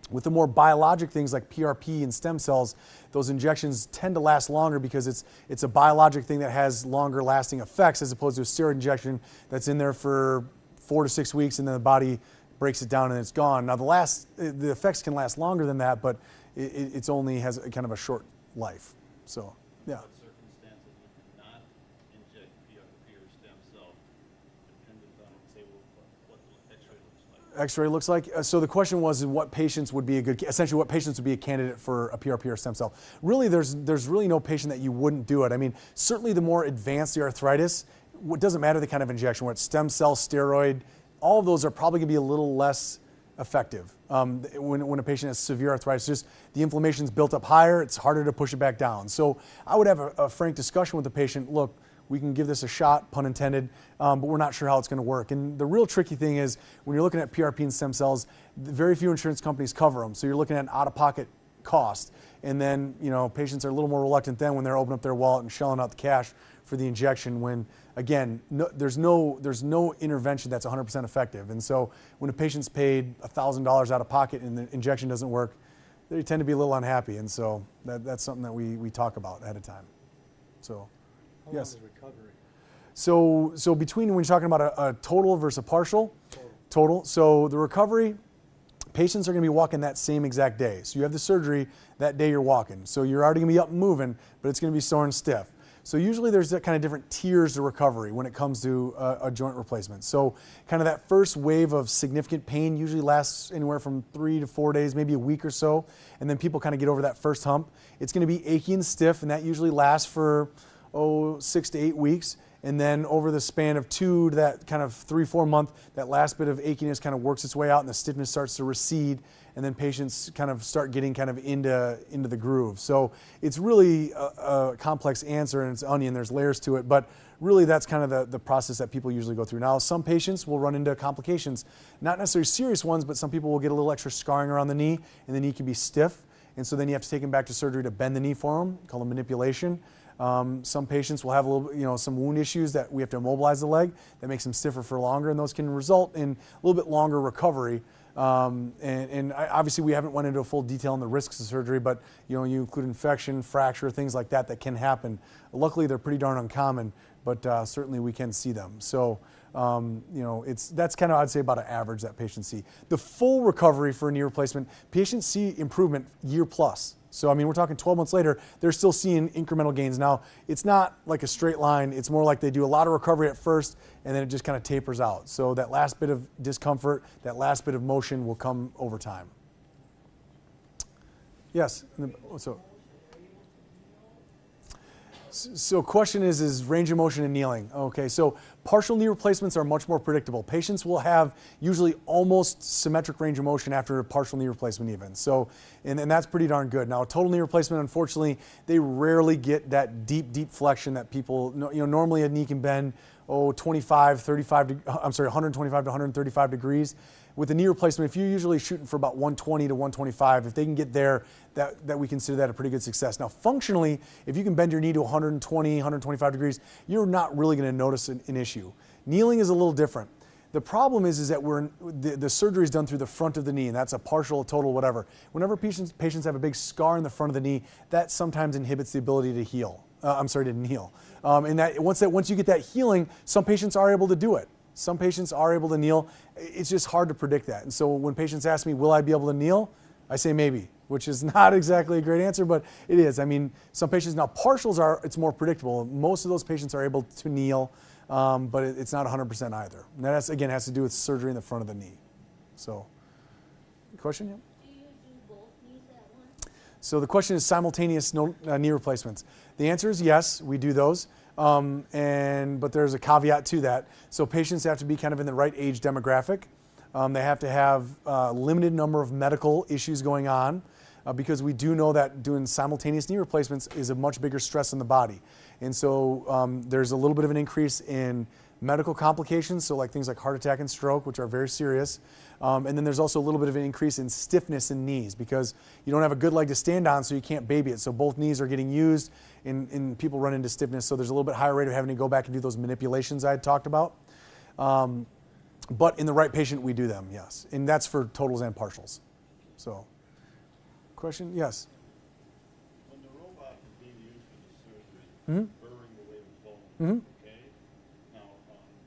With the more biologic things like PRP and stem cells, those injections tend to last longer because it's a biologic thing that has longer lasting effects as opposed to a steroid injection that's in there for 4 to 6 weeks and then the body breaks it down and it's gone. Now the effects can last longer than that, but it's only has a kind of a short life. So, yeah. What circumstances would you not inject PRP or stem cell dependent on, say, what X-ray looks like? X-ray looks like. So the question was, what patients would be essentially what patients would be a candidate for a PRP or stem cell? Really, there's really no patient that you wouldn't do it. I mean, certainly the more advanced the arthritis, it doesn't matter the kind of injection, whether it's stem cell, steroid, all of those are probably going to be a little less effective. When a patient has severe arthritis, just the inflammation's built up higher, it's harder to push it back down. So I would have a frank discussion with the patient. Look, we can give this a shot, pun intended, but we're not sure how it's going to work. And the real tricky thing is when you're looking at PRP and stem cells, very few insurance companies cover them. So you're looking at an out-of-pocket cost. And then, you know, patients are a little more reluctant then when they're opening up their wallet and shelling out the cash for the injection when, again, there's no intervention that's 100% effective. And so when a patient's paid $1,000 out of pocket and the injection doesn't work, they tend to be a little unhappy. And so that's something that we talk about ahead of time. So, How yes. long is recovery? So between when you're talking about a total versus a partial, total. So the recovery, patients are going to be walking that same exact day. So you have the surgery, that day you're walking. So you're already going to be up and moving, but it's going to be sore and stiff. So usually there's that kind of different tiers to recovery when it comes to a joint replacement. So kind of that first wave of significant pain usually lasts anywhere from 3 to 4 days, maybe a week or so. And then people kind of get over that first hump. It's going to be achy and stiff, and that usually lasts for 6 to 8 weeks. And then over the span of 2 to that kind of 3-4 month, that last bit of achiness kind of works its way out and the stiffness starts to recede, and then patients kind of start getting kind of into the groove. So it's really a complex answer, and it's onion, there's layers to it, but really that's kind of the process that people usually go through. Now, some patients will run into complications, not necessarily serious ones, but some people will get a little extra scarring around the knee, and the knee can be stiff, and so then you have to take them back to surgery to bend the knee for them, called a manipulation. Some patients will have a little, some wound issues that we have to immobilize the leg that makes them stiffer for longer, and those can result in a little bit longer recovery. Obviously we haven't went into full detail on the risks of surgery, but you include infection, fracture, things like that can happen. Luckily they're pretty darn uncommon, but certainly we can see them. So that's kind of, I'd say, about an average that patients see. The full recovery for a knee replacement, patients see improvement year plus. So, I mean, we're talking 12 months later, they're still seeing incremental gains. Now, it's not like a straight line. It's more like they do a lot of recovery at first, and then it just kind of tapers out. So that last bit of discomfort, that last bit of motion will come over time. Yes? So question is range of motion and kneeling. Okay, so partial knee replacements are much more predictable. Patients will have usually almost symmetric range of motion after a partial knee replacement even. So, and that's pretty darn good. Now, a total knee replacement, unfortunately, they rarely get that deep flexion that people, normally a knee can bend, 125 to 135 degrees. With a knee replacement, if you're usually shooting for about 120 to 125, if they can get there, that we consider that a pretty good success. Now, functionally, if you can bend your knee to 120, 125 degrees, you're not really going to notice an issue. Kneeling is a little different. The problem is that the surgery is done through the front of the knee, and that's a partial, total, whatever. Whenever patients have a big scar in the front of the knee, that sometimes inhibits the ability to heal. To kneel. And that once you get that healing, some patients are able to do it. Some patients are able to kneel. It's just hard to predict that. And so when patients ask me, will I be able to kneel? I say maybe, which is not exactly a great answer, but it is. I mean, some patients, now partials it's more predictable. Most of those patients are able to kneel, but it's not 100% either. And that, again, has to do with surgery in the front of the knee. So, question? Yeah? Do you do both knees at once? So the question is simultaneous knee replacements. The answer is yes, we do those. But there's a caveat to that. So patients have to be kind of in the right age demographic. They have to have a limited number of medical issues going on because we do know that doing simultaneous knee replacements is a much bigger stress on the body. And so there's a little bit of an increase in medical complications, so like things like heart attack and stroke, which are very serious. And then there's also a little bit of an increase in stiffness in knees because you don't have a good leg to stand on, so you can't baby it. So both knees are getting used, and people run into stiffness. So there's a little bit higher rate of having to go back and do those manipulations I had talked about. But in the right patient, we do them, yes. And that's for totals and partials. So, question? Yes? When the robot is being used for the surgery, Mm-hmm. burrowing away the bone, Mm-hmm. okay? Now,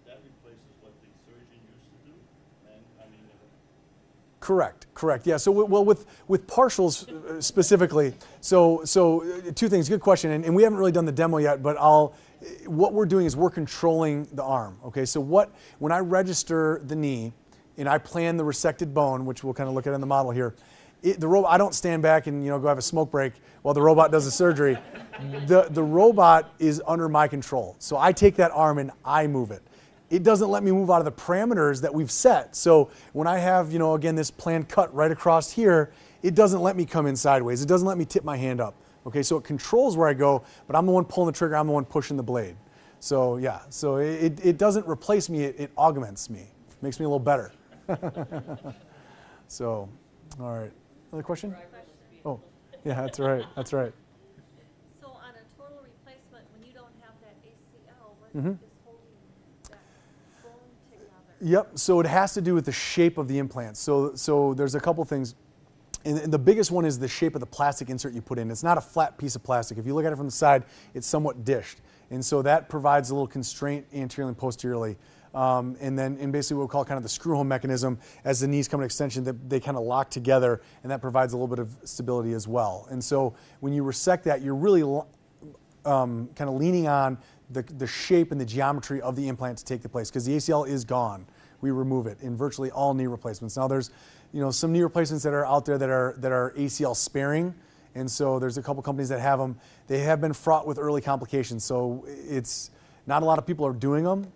that replaces what the surgeon used to do? And, Correct. Yeah. So, with partials specifically, so two things. Good question, and we haven't really done the demo yet, but what we're doing is we're controlling the arm. Okay. So when I register the knee, and I plan the resected bone, which we'll kind of look at in the model here, the robot. I don't stand back and go have a smoke break while the robot does the surgery. The robot is under my control. So I take that arm and I move it. It doesn't let me move out of the parameters that we've set. So when I have, again, this planned cut right across here, it doesn't let me come in sideways. It doesn't let me tip my hand up. Okay, so it controls where I go, but I'm the one pulling the trigger. I'm the one pushing the blade. So yeah, so it doesn't replace me. It augments me. Makes me a little better. So, all right. Another question? Oh, yeah, that's right. That's right. So on a total replacement, when you don't have that ACL, what Mm-hmm. is holding that bone together? Yep. So it has to do with the shape of the implant. So there's a couple things. And the biggest one is the shape of the plastic insert you put in. It's not a flat piece of plastic. If you look at it from the side, it's somewhat dished. And so that provides a little constraint anteriorly and posteriorly. And basically what we call kind of the screw home mechanism, as the knees come in extension, they kind of lock together, and that provides a little bit of stability as well. And so when you resect that, you're really kind of leaning on the shape and the geometry of the implant to take the place, because the ACL is gone. We remove it in virtually all knee replacements. Now there's some knee replacements that are out there that are ACL sparing, and so there's a couple companies that have them. They have been fraught with early complications, so it's not a lot of people are doing them,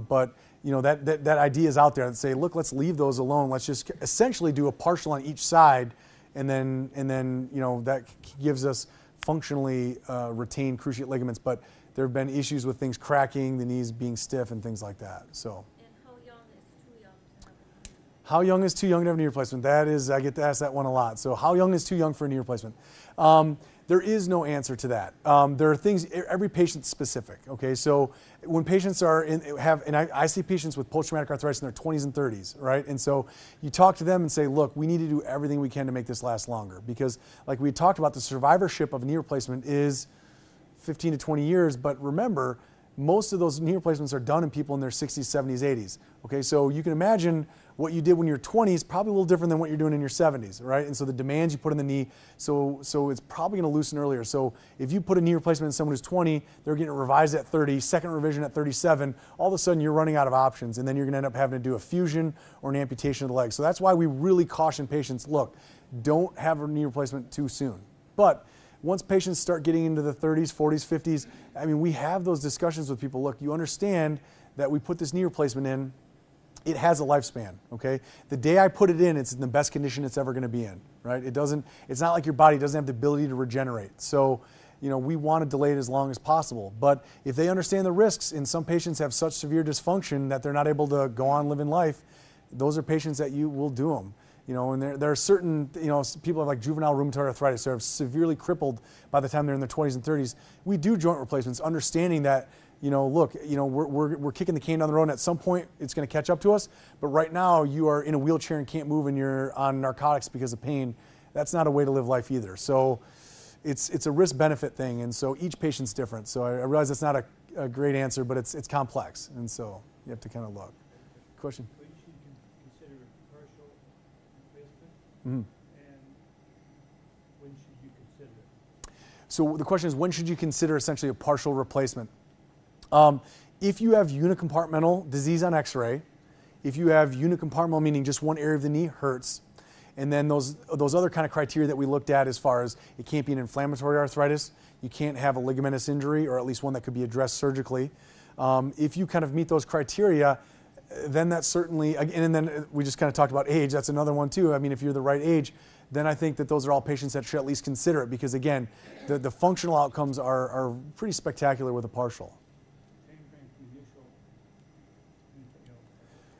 but that idea is out there and say, look, let's leave those alone. Let's just essentially do a partial on each side, and then that gives us functionally retained cruciate ligaments. But there have been issues with things cracking, the knees being stiff, and things like that. So. And how young is too young to have a knee? How young is too young to have a knee replacement? That is, I get to ask that one a lot. So how young is too young for a knee replacement? There is no answer to that. There are things, every patient's specific, okay? So when patients I see patients with post-traumatic arthritis in their 20s and 30s, right? And so you talk to them and say, look, we need to do everything we can to make this last longer, because like we talked about, the survivorship of a knee replacement is 15 to 20 years, but remember, most of those knee replacements are done in people in their 60s, 70s, 80s. Okay, so you can imagine what you did when you're 20s, probably a little different than what you're doing in your 70s, right? And so the demands you put in the knee, so it's probably going to loosen earlier. So if you put a knee replacement in someone who's 20, they're getting it revised at 30, second revision at 37, all of a sudden you're running out of options, and then you're going to end up having to do a fusion or an amputation of the leg. So that's why we really caution patients, look, don't have a knee replacement too soon. But once patients start getting into the 30s, 40s, 50s, I mean, we have those discussions with people. Look, you understand that we put this knee replacement in, it has a lifespan, okay? The day I put it in, it's in the best condition it's ever gonna be in, right? It's not like your body doesn't have the ability to regenerate. So, we want to delay it as long as possible. But if they understand the risks, and some patients have such severe dysfunction that they're not able to go on living life, those are patients that you will do them. And there are certain, people have like juvenile rheumatoid arthritis. They're severely crippled by the time they're in their 20s and 30s. We do joint replacements, understanding that, look, we're kicking the can down the road, and at some point it's going to catch up to us. But right now you are in a wheelchair and can't move, and you're on narcotics because of pain. That's not a way to live life either. So it's a risk-benefit thing, and so each patient's different. So I realize that's not a great answer, but it's complex, and so you have to kind of look. Question? When should you consider a partial replacement? Mm-hmm. And when should you consider it? So the question is, when should you consider essentially a partial replacement? If you have unicompartmental disease on x-ray, if you have unicompartmental, meaning just one area of the knee hurts, and then those other kind of criteria that we looked at, as far as it can't be an inflammatory arthritis, you can't have a ligamentous injury, or at least one that could be addressed surgically. If you kind of meet those criteria, then that's certainly, and then we just kind of talked about age, that's another one too. I mean, if you're the right age, then I think that those are all patients that should at least consider it, because again, the functional outcomes are pretty spectacular with a partial.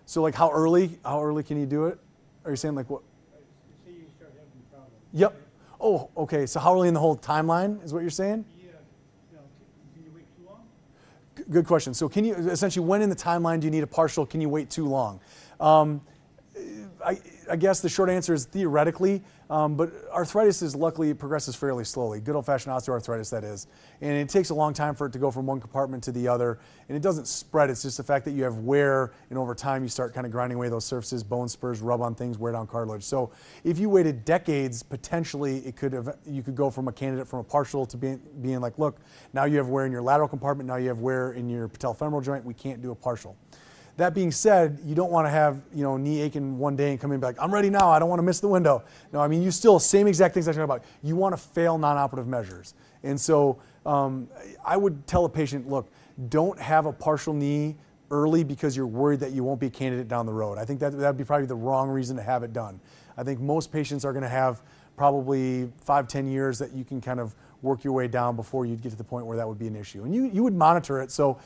So like how early can you do it? Are you saying like what? Say you start having problems. Yep. Oh, okay. So how early in the whole timeline is what you're saying? Yeah. Can you wait too long? Good question. So can you, essentially, when in the timeline do you need a partial? Can you wait too long? I guess the short answer is theoretically, but arthritis luckily progresses fairly slowly. Good old-fashioned osteoarthritis, that is. And it takes a long time for it to go from one compartment to the other. And it doesn't spread. It's just the fact that you have wear, and over time you start kind of grinding away those surfaces, bone spurs, rub on things, wear down cartilage. So if you waited decades, potentially you could go from a candidate from a partial to being like, look, now you have wear in your lateral compartment, now you have wear in your patellofemoral joint, we can't do a partial. That being said, you don't want to have knee aching one day and come in and be like, I'm ready now, I don't want to miss the window. No, I mean, you still, same exact things I talked about. You want to fail non-operative measures. And so I would tell a patient, look, don't have a partial knee early because you're worried that you won't be a candidate down the road. I think that would be probably the wrong reason to have it done. I think most patients are going to have probably 5-10 years that you can kind of work your way down before you get to the point where that would be an issue. And you would monitor it. So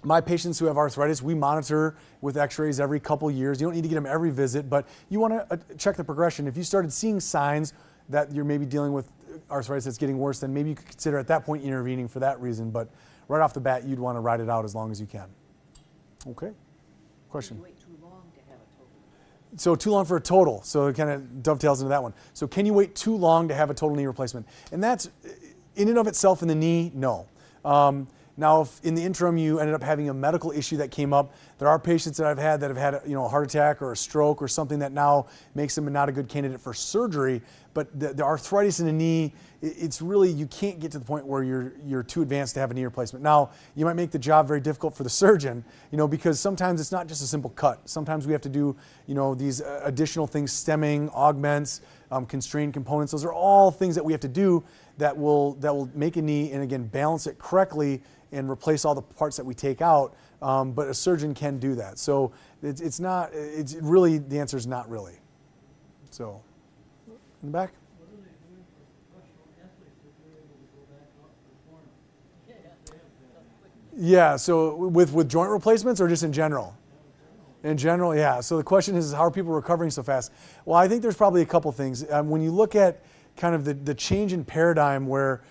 my patients who have arthritis, we monitor with x-rays every couple years. You don't need to get them every visit, but you want to check the progression. If you started seeing signs that you're maybe dealing with arthritis that's getting worse, then maybe you could consider at that point intervening for that reason. But right off the bat, you'd want to ride it out as long as you can. Okay. Question? Can you wait too long to have a total? So too long for a total. So it kind of dovetails into that one. So can you wait too long to have a total knee replacement? And that's, in and of itself in the knee, no. Now, if in the interim you ended up having a medical issue that came up, there are patients that I've had that have had a heart attack or a stroke or something that now makes them not a good candidate for surgery. But the arthritis in the knee, it's really, you can't get to the point where you're too advanced to have a knee replacement. Now, you might make the job very difficult for the surgeon, because sometimes it's not just a simple cut. Sometimes we have to do, these additional things, stemming, augments, constrained components. Those are all things that we have to do that will make a knee and again balance it correctly and replace all the parts that we take out. But a surgeon can do that. So it's really, the answer is not really. So, in the back? What are they doing for professional athletes if they're able to go back out and perform? Yeah, so with joint replacements or just in general? In general, yeah. So the question is, how are people recovering so fast? Well, I think there's probably a couple things. When you look at kind of the change in paradigm where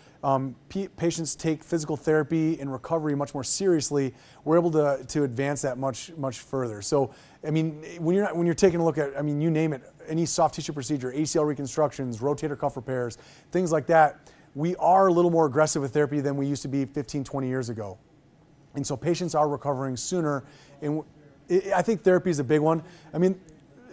patients take physical therapy and recovery much more seriously, we're able to advance that much further. So, I mean, when you're taking a look at, I mean, you name it, any soft tissue procedure, ACL reconstructions, rotator cuff repairs, things like that, we are a little more aggressive with therapy than we used to be 15, 20 years ago. And so patients are recovering sooner. And I think therapy is a big one. I mean,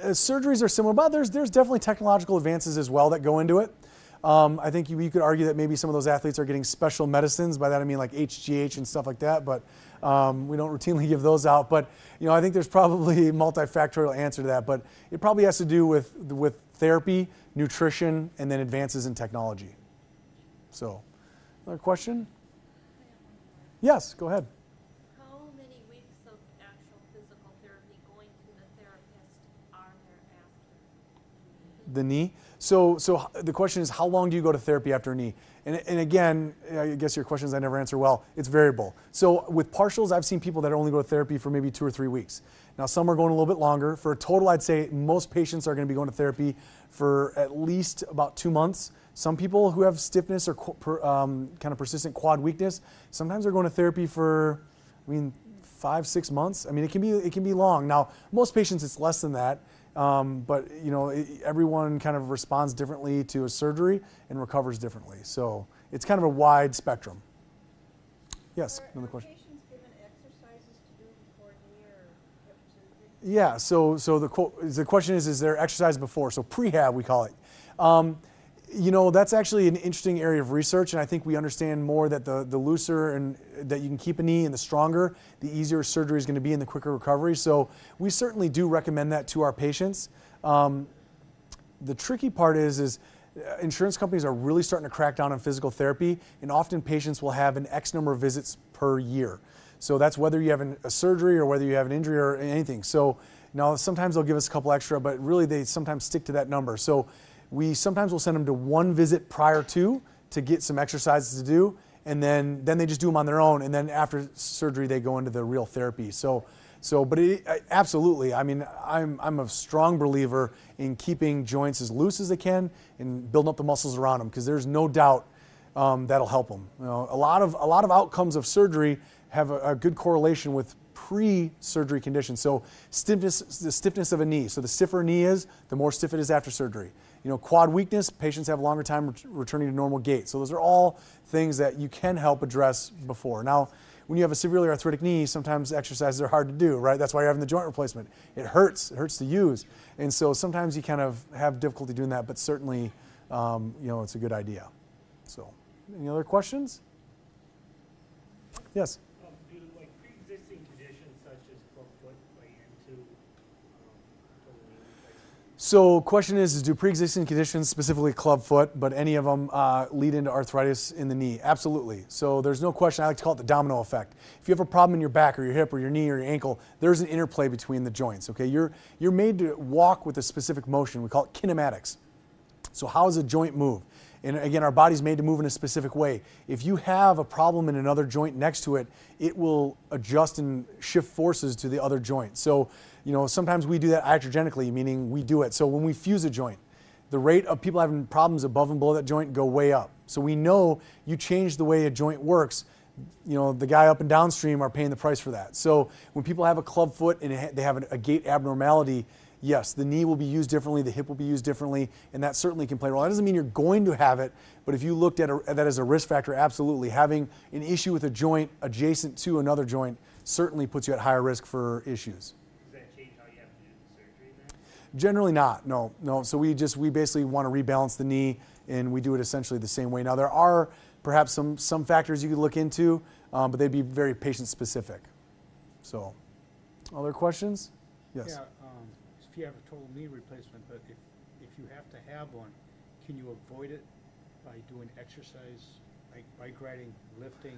surgeries are similar, but there's definitely technological advances as well that go into it. I think you could argue that maybe some of those athletes are getting special medicines. By that I mean like HGH and stuff like that, but we don't routinely give those out. But I think there's probably a multifactorial answer to that. But it probably has to do with therapy, nutrition, and then advances in technology. So, another question? Yes, go ahead. How many weeks of actual physical therapy going to the therapist are there after? The knee. So the question is, how long do you go to therapy after a knee? And again, I guess your questions I never answer well. It's variable. So with partials, I've seen people that only go to therapy for maybe 2 or 3 weeks. Now some are going a little bit longer. For a total, I'd say most patients are going to be going to therapy for at least about 2 months. Some people who have stiffness or kind of persistent quad weakness, sometimes they're going to therapy for, 5, 6 months. I mean, it can be long. Now most patients it's less than that. But everyone kind of responds differently to a surgery and recovers differently. So it's kind of a wide spectrum. Yes, another question. Are patients given exercises to do before knee or hip surgery? Yeah. So the question is there exercise before? So prehab we call it. That's actually an interesting area of research, and I think we understand more that the looser and that you can keep a knee and the stronger, the easier surgery is going to be and the quicker recovery. So we certainly do recommend that to our patients. The tricky part is insurance companies are really starting to crack down on physical therapy, and often patients will have an X number of visits per year. So that's whether you have a surgery or whether you have an injury or anything. So now sometimes they'll give us a couple extra, but really they sometimes stick to that number. So we sometimes will send them to 1 visit prior to get some exercises to do, and then they just do them on their own, and then after surgery they go into the real therapy. But absolutely, I mean, I'm a strong believer in keeping joints as loose as they can and building up the muscles around them, because there's no doubt that'll help them. A lot of outcomes of surgery have a good correlation with pre-surgery conditions. So the stiffness of a knee. So the stiffer a knee is, the more stiff it is after surgery. Quad weakness, patients have a longer time returning to normal gait. So those are all things that you can help address before. Now, when you have a severely arthritic knee, sometimes exercises are hard to do, right? That's why you're having the joint replacement. It hurts to use. And so sometimes you kind of have difficulty doing that, but certainly, it's a good idea. So, any other questions? Yes? Do pre-existing conditions such as clubfoot play into total knee replacement? So question is do pre-existing conditions, specifically clubfoot, but any of them lead into arthritis in the knee? Absolutely. So there's no question. I like to call it the domino effect. If you have a problem in your back or your hip or your knee or your ankle, there's an interplay between the joints. Okay, you're made to walk with a specific motion. We call it kinematics. So how does a joint move? And again, our body's made to move in a specific way. If you have a problem in another joint next to it, it will adjust and shift forces to the other joint. So, sometimes we do that iatrogenically, meaning we do it. So when we fuse a joint, the rate of people having problems above and below that joint go way up. So we know you change the way a joint works, the guy up and downstream are paying the price for that. So when people have a club foot and they have a gait abnormality, yes, the knee will be used differently, the hip will be used differently, and that certainly can play a role. That doesn't mean you're going to have it, but if you looked at that as a risk factor, absolutely. Having an issue with a joint adjacent to another joint certainly puts you at higher risk for issues. Does that change how you have to do the surgery then? Generally not, no. So we basically want to rebalance the knee, and we do it essentially the same way. Now there are perhaps some factors you could look into, but they'd be very patient specific. So, other questions? Yes. Yeah, if you have a total knee replacement, but if you have to have one, can you avoid it by doing exercise, like bike riding, lifting?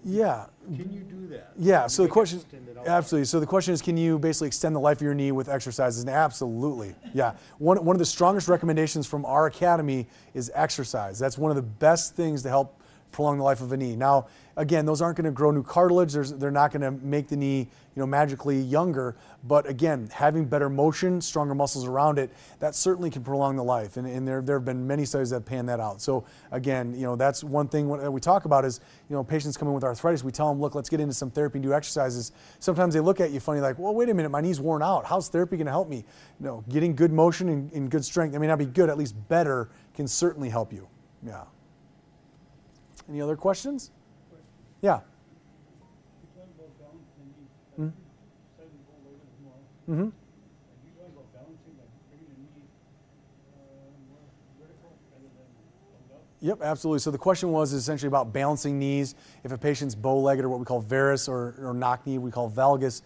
Yeah. Can you do that? Yeah, Can so you the make it question, extended out? absolutely. So the question is, can you basically extend the life of your knee with exercises? And absolutely, yeah. One of the strongest recommendations from our academy is exercise. That's one of the best things to help prolong the life of a knee. Now, again, those aren't going to grow new cartilage. They're not going to make the knee, magically younger. But again, having better motion, stronger muscles around it, that certainly can prolong the life. And there have been many studies that pan that out. So again, that's one thing that we talk about is, patients come in with arthritis. We tell them, look, let's get into some therapy and do exercises. Sometimes they look at you funny, like, well, wait a minute, my knee's worn out. How's therapy going to help me? No, getting good motion and good strength, I may not be good, at least better, can certainly help you. Yeah. Any other questions? Yeah. Mm-hmm. Mm-hmm. Yep, absolutely. So the question was essentially about balancing knees. If a patient's bow-legged or what we call varus or knock knee, we call valgus,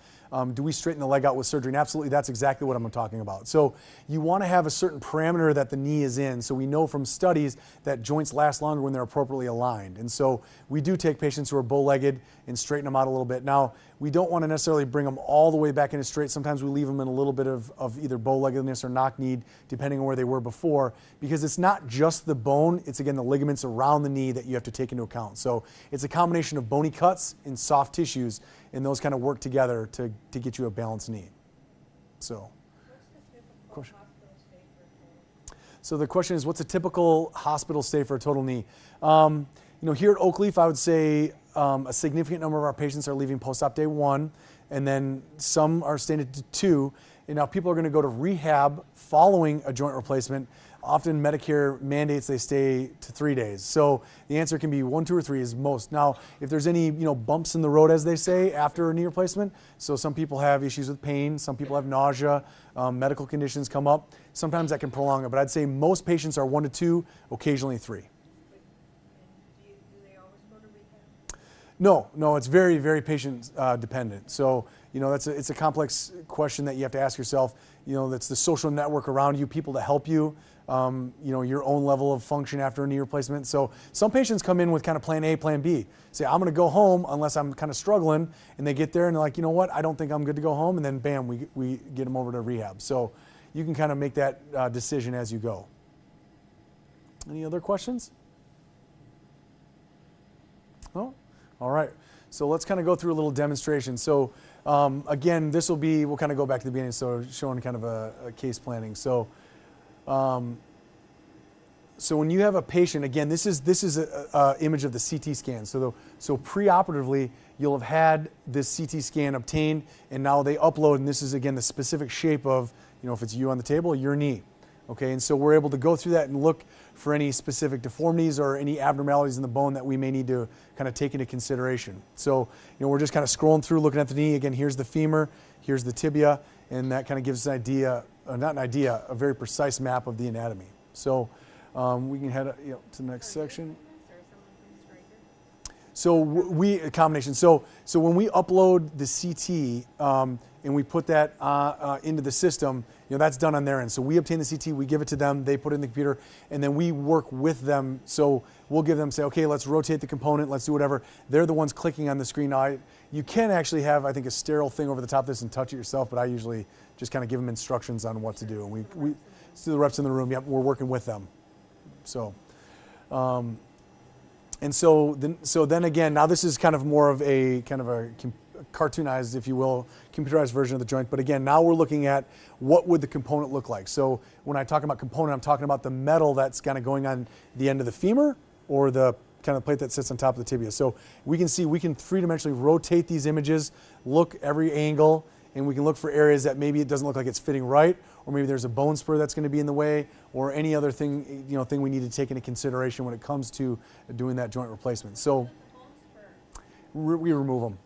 do we straighten the leg out with surgery? And absolutely, that's exactly what I'm talking about. So you want to have a certain parameter that the knee is in. So we know from studies that joints last longer when they're appropriately aligned. And so we do take patients who are bow-legged and straighten them out a little bit. Now, we don't want to necessarily bring them all the way back into straight. Sometimes we leave them in a little bit of either bow-leggedness or knock knee, depending on where they were before, because it's not just the bone, it's again the ligaments around the knee that you have to take into account. So it's a combination of bony cuts and soft tissues, and those kind of work together to get you a balanced knee. So, question. So the question is, what's a typical hospital stay for a total knee? Here at OakLeaf, I would say a significant number of our patients are leaving post-op day 1, and then some are staying at 2. And now people are going to go to rehab following a joint replacement. Often Medicare mandates they stay to 3 days. So the answer can be 1, 2, or 3 is most. Now, if there's any bumps in the road, as they say, after a knee replacement, so some people have issues with pain, some people have nausea, medical conditions come up. Sometimes that can prolong it, but I'd say most patients are 1 to 2, occasionally 3. Do they always go to rehab? No, it's very, very patient dependent. So, it's a complex question that you have to ask yourself. That's the social network around you, people to help you, your own level of function after a knee replacement. So some patients come in with kind of plan A, plan B. Say, I'm going to go home unless I'm kind of struggling. And they get there and they're like, you know what, I don't think I'm good to go home. And then bam, we get them over to rehab. So you can kind of make that decision as you go. Any other questions? No? All right. So let's kind of go through a little demonstration. So again, we'll kind of go back to the beginning, so showing kind of a case planning. So when you have a patient, again, this is an image of the CT scan. So preoperatively, you'll have had this CT scan obtained, and now they upload, and this is, again, the specific shape of, if it's you on the table, your knee. Okay, and so we're able to go through that and look for any specific deformities or any abnormalities in the bone that we may need to kind of take into consideration. So, we're just kind of scrolling through, looking at the knee. Again, here's the femur, here's the tibia, and that kind of gives us an idea, a very precise map of the anatomy. So we can head to the next section. So a combination. So when we upload the CT and we put that into the system, that's done on their end. So we obtain the CT, we give it to them, they put it in the computer, and then we work with them. So we'll give them, say, okay, let's rotate the component, let's do whatever. They're the ones clicking on the screen. Now, you can actually have, I think, a sterile thing over the top of this and touch it yourself, but I usually just kind of give them instructions on what to do. And we see the reps in the room, yep, we're working with them. So, and so then again, now this is kind of more of a cartoonized, if you will, computerized version of the joint. But again, now we're looking at what would the component look like. So when I talk about component, I'm talking about the metal that's kind of going on the end of the femur or the kind of plate that sits on top of the tibia. So we can three-dimensionally rotate these images, look every angle, and we can look for areas that maybe it doesn't look like it's fitting right, or maybe there's a bone spur that's going to be in the way, or any other thing we need to take into consideration when it comes to doing that joint replacement. So we remove them.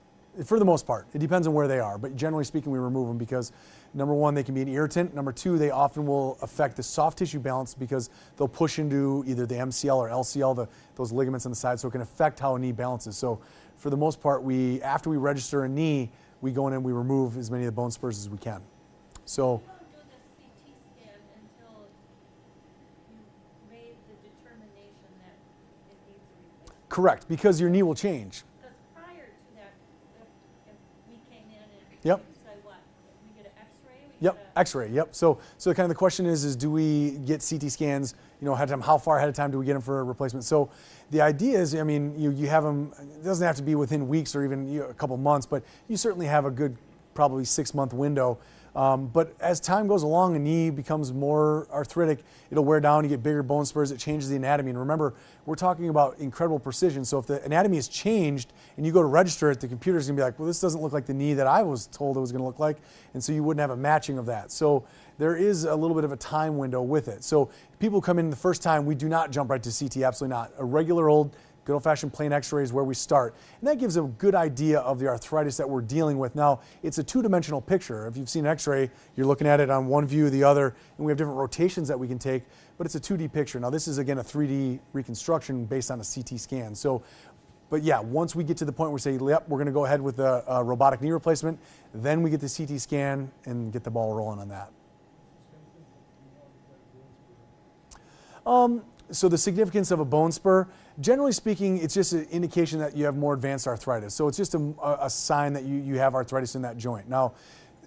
For the most part. It depends on where they are, but generally speaking, we remove them because, number one, they can be an irritant. Number two, they often will affect the soft tissue balance because they'll push into either the MCL or LCL, those ligaments on the side, so it can affect how a knee balances. So for the most part, after we register a knee, we go in and we remove as many of the bone spurs as we can. So You don't do the CT scan until you made the determination that it needs a replacement. correct, because your knee will change. Because prior to that, if we came in and Yep. say what, we get an X-ray, we Yep, X-ray. Yep. So kind of the question is do we get CT scans? Ahead of time. How far ahead of time do we get them for a replacement? So the idea is, I mean, you have them. It doesn't have to be within weeks or even a couple months, but you certainly have a good, probably 6-month window. But as time goes along, a knee becomes more arthritic. It'll wear down. You get bigger bone spurs. It changes the anatomy. And remember, we're talking about incredible precision. So if the anatomy is changed and you go to register it, the computer's going to be like, well, this doesn't look like the knee that I was told it was going to look like. And so you wouldn't have a matching of that. So there is a little bit of a time window with it. So if people come in the first time, we do not jump right to CT. Absolutely not. A regular old good old-fashioned plain x-ray is where we start. And that gives a good idea of the arthritis that we're dealing with. Now, it's a two-dimensional picture. If you've seen an x-ray, you're looking at it on one view or the other, and we have different rotations that we can take, but it's a 2D picture. Now, this is, again, a 3D reconstruction based on a CT scan. So, but yeah, once we get to the point where we say, yep, we're going to go ahead with a robotic knee replacement, then we get the CT scan and get the ball rolling on that. So the significance of a bone spur, generally speaking, it's just an indication that you have more advanced arthritis. So it's just a sign that you have arthritis in that joint. Now,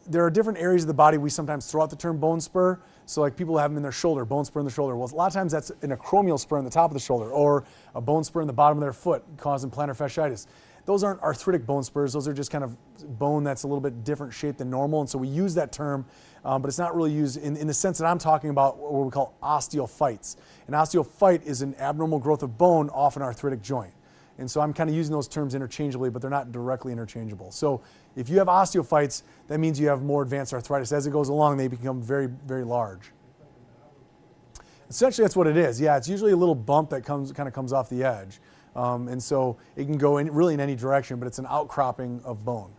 there are different areas of the body we sometimes throw out the term bone spur. So like people have them in their shoulder, bone spur in the shoulder. Well, a lot of times that's an acromial spur in the top of the shoulder or a bone spur in the bottom of their foot causing plantar fasciitis. Those aren't arthritic bone spurs. Those are just kind of bone that's a little bit different shape than normal. And so we use that term, but it's not really used in the sense that I'm talking about what we call osteophytes. An osteophyte is an abnormal growth of bone off an arthritic joint. And so I'm kind of using those terms interchangeably, but they're not directly interchangeable. So if you have osteophytes, that means you have more advanced arthritis. As it goes along, they become very, very large. Essentially, that's what it is. Yeah, it's usually a little bump that kind of comes off the edge. And so it can go really in any direction, but it's an outcropping of bone.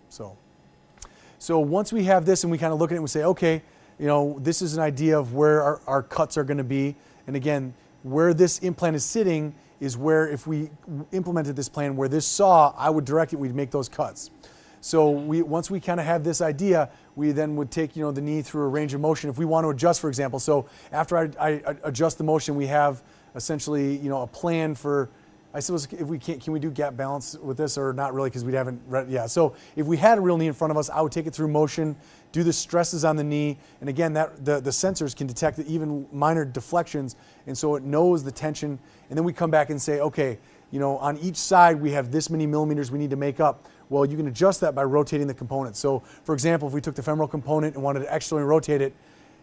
So once we have this and we kind of look at it and we say, okay, this is an idea of where our cuts are going to be. And again, where this implant is sitting is where if we implemented this plan where this saw, I would direct it, we'd make those cuts. So once we kind of have this idea, we then would take the knee through a range of motion. If we want to adjust, for example, so after I adjust the motion, we have essentially a plan for, I suppose if we can we do gap balance with this or not really because we haven't read, yeah. So if we had a real knee in front of us, I would take it through motion, do the stresses on the knee, and again, that the sensors can detect even minor deflections, and so it knows the tension, and then we come back and say, okay, on each side we have this many millimeters we need to make up. Well, you can adjust that by rotating the components. So for example, if we took the femoral component and wanted to externally rotate it,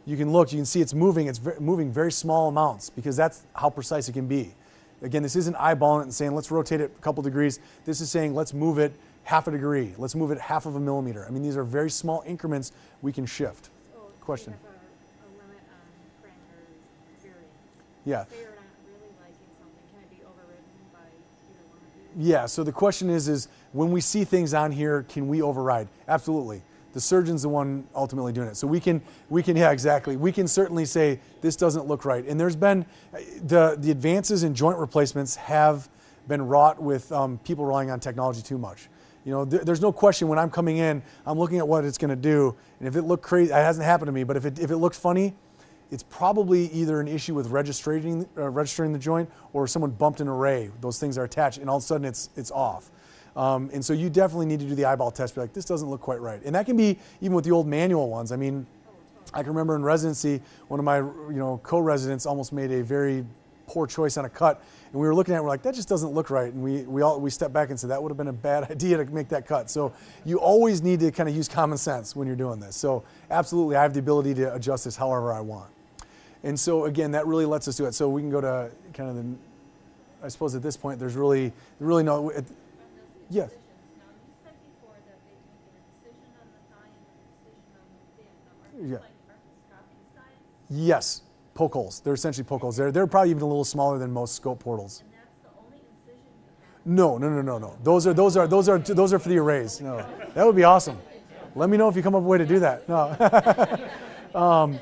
you can see it's moving moving very small amounts because that's how precise it can be. Again, this isn't eyeballing it and saying, let's rotate it a couple degrees. This is saying, let's move it half a degree. Let's move it half of a millimeter. I mean, these are very small increments we can shift. So Question. we have a limit on parameters variance. Yeah. Say you're not really liking something, can it be overridden by either one of these? Yeah, so the question is when we see things on here, can we override? Absolutely. The surgeon's the one ultimately doing it. So we can, yeah, exactly. We can certainly say this doesn't look right. And there's been, the advances in joint replacements have been wrought with people relying on technology too much. There's no question when I'm coming in, I'm looking at what it's going to do. And if it looked crazy, it hasn't happened to me, but if it looked funny, it's probably either an issue with registering the joint or someone bumped an array. Those things are attached and all of a sudden it's off. And so you definitely need to do the eyeball test. Be like, this doesn't look quite right. And that can be even with the old manual ones. I mean, I can remember in residency, one of my co-residents almost made a very poor choice on a cut. And we were looking at it, we're like, that just doesn't look right. And we stepped back and said, that would have been a bad idea to make that cut. So you always need to kind of use common sense when you're doing this. So absolutely, I have the ability to adjust this however I want. And so again, that really lets us do it. So we can go to kind of I suppose at this point, there's really no, yes. Now, you said before that they take an incision on the thigh and an incision on the hip. Now, are they like arthroscopy size? Yes, poke holes. They're essentially poke holes. They're probably even a little smaller than most scope portals. And that's the only incision you have? No. Those are for the arrays. No, that would be awesome. Let me know if you come up with a way to do that. No.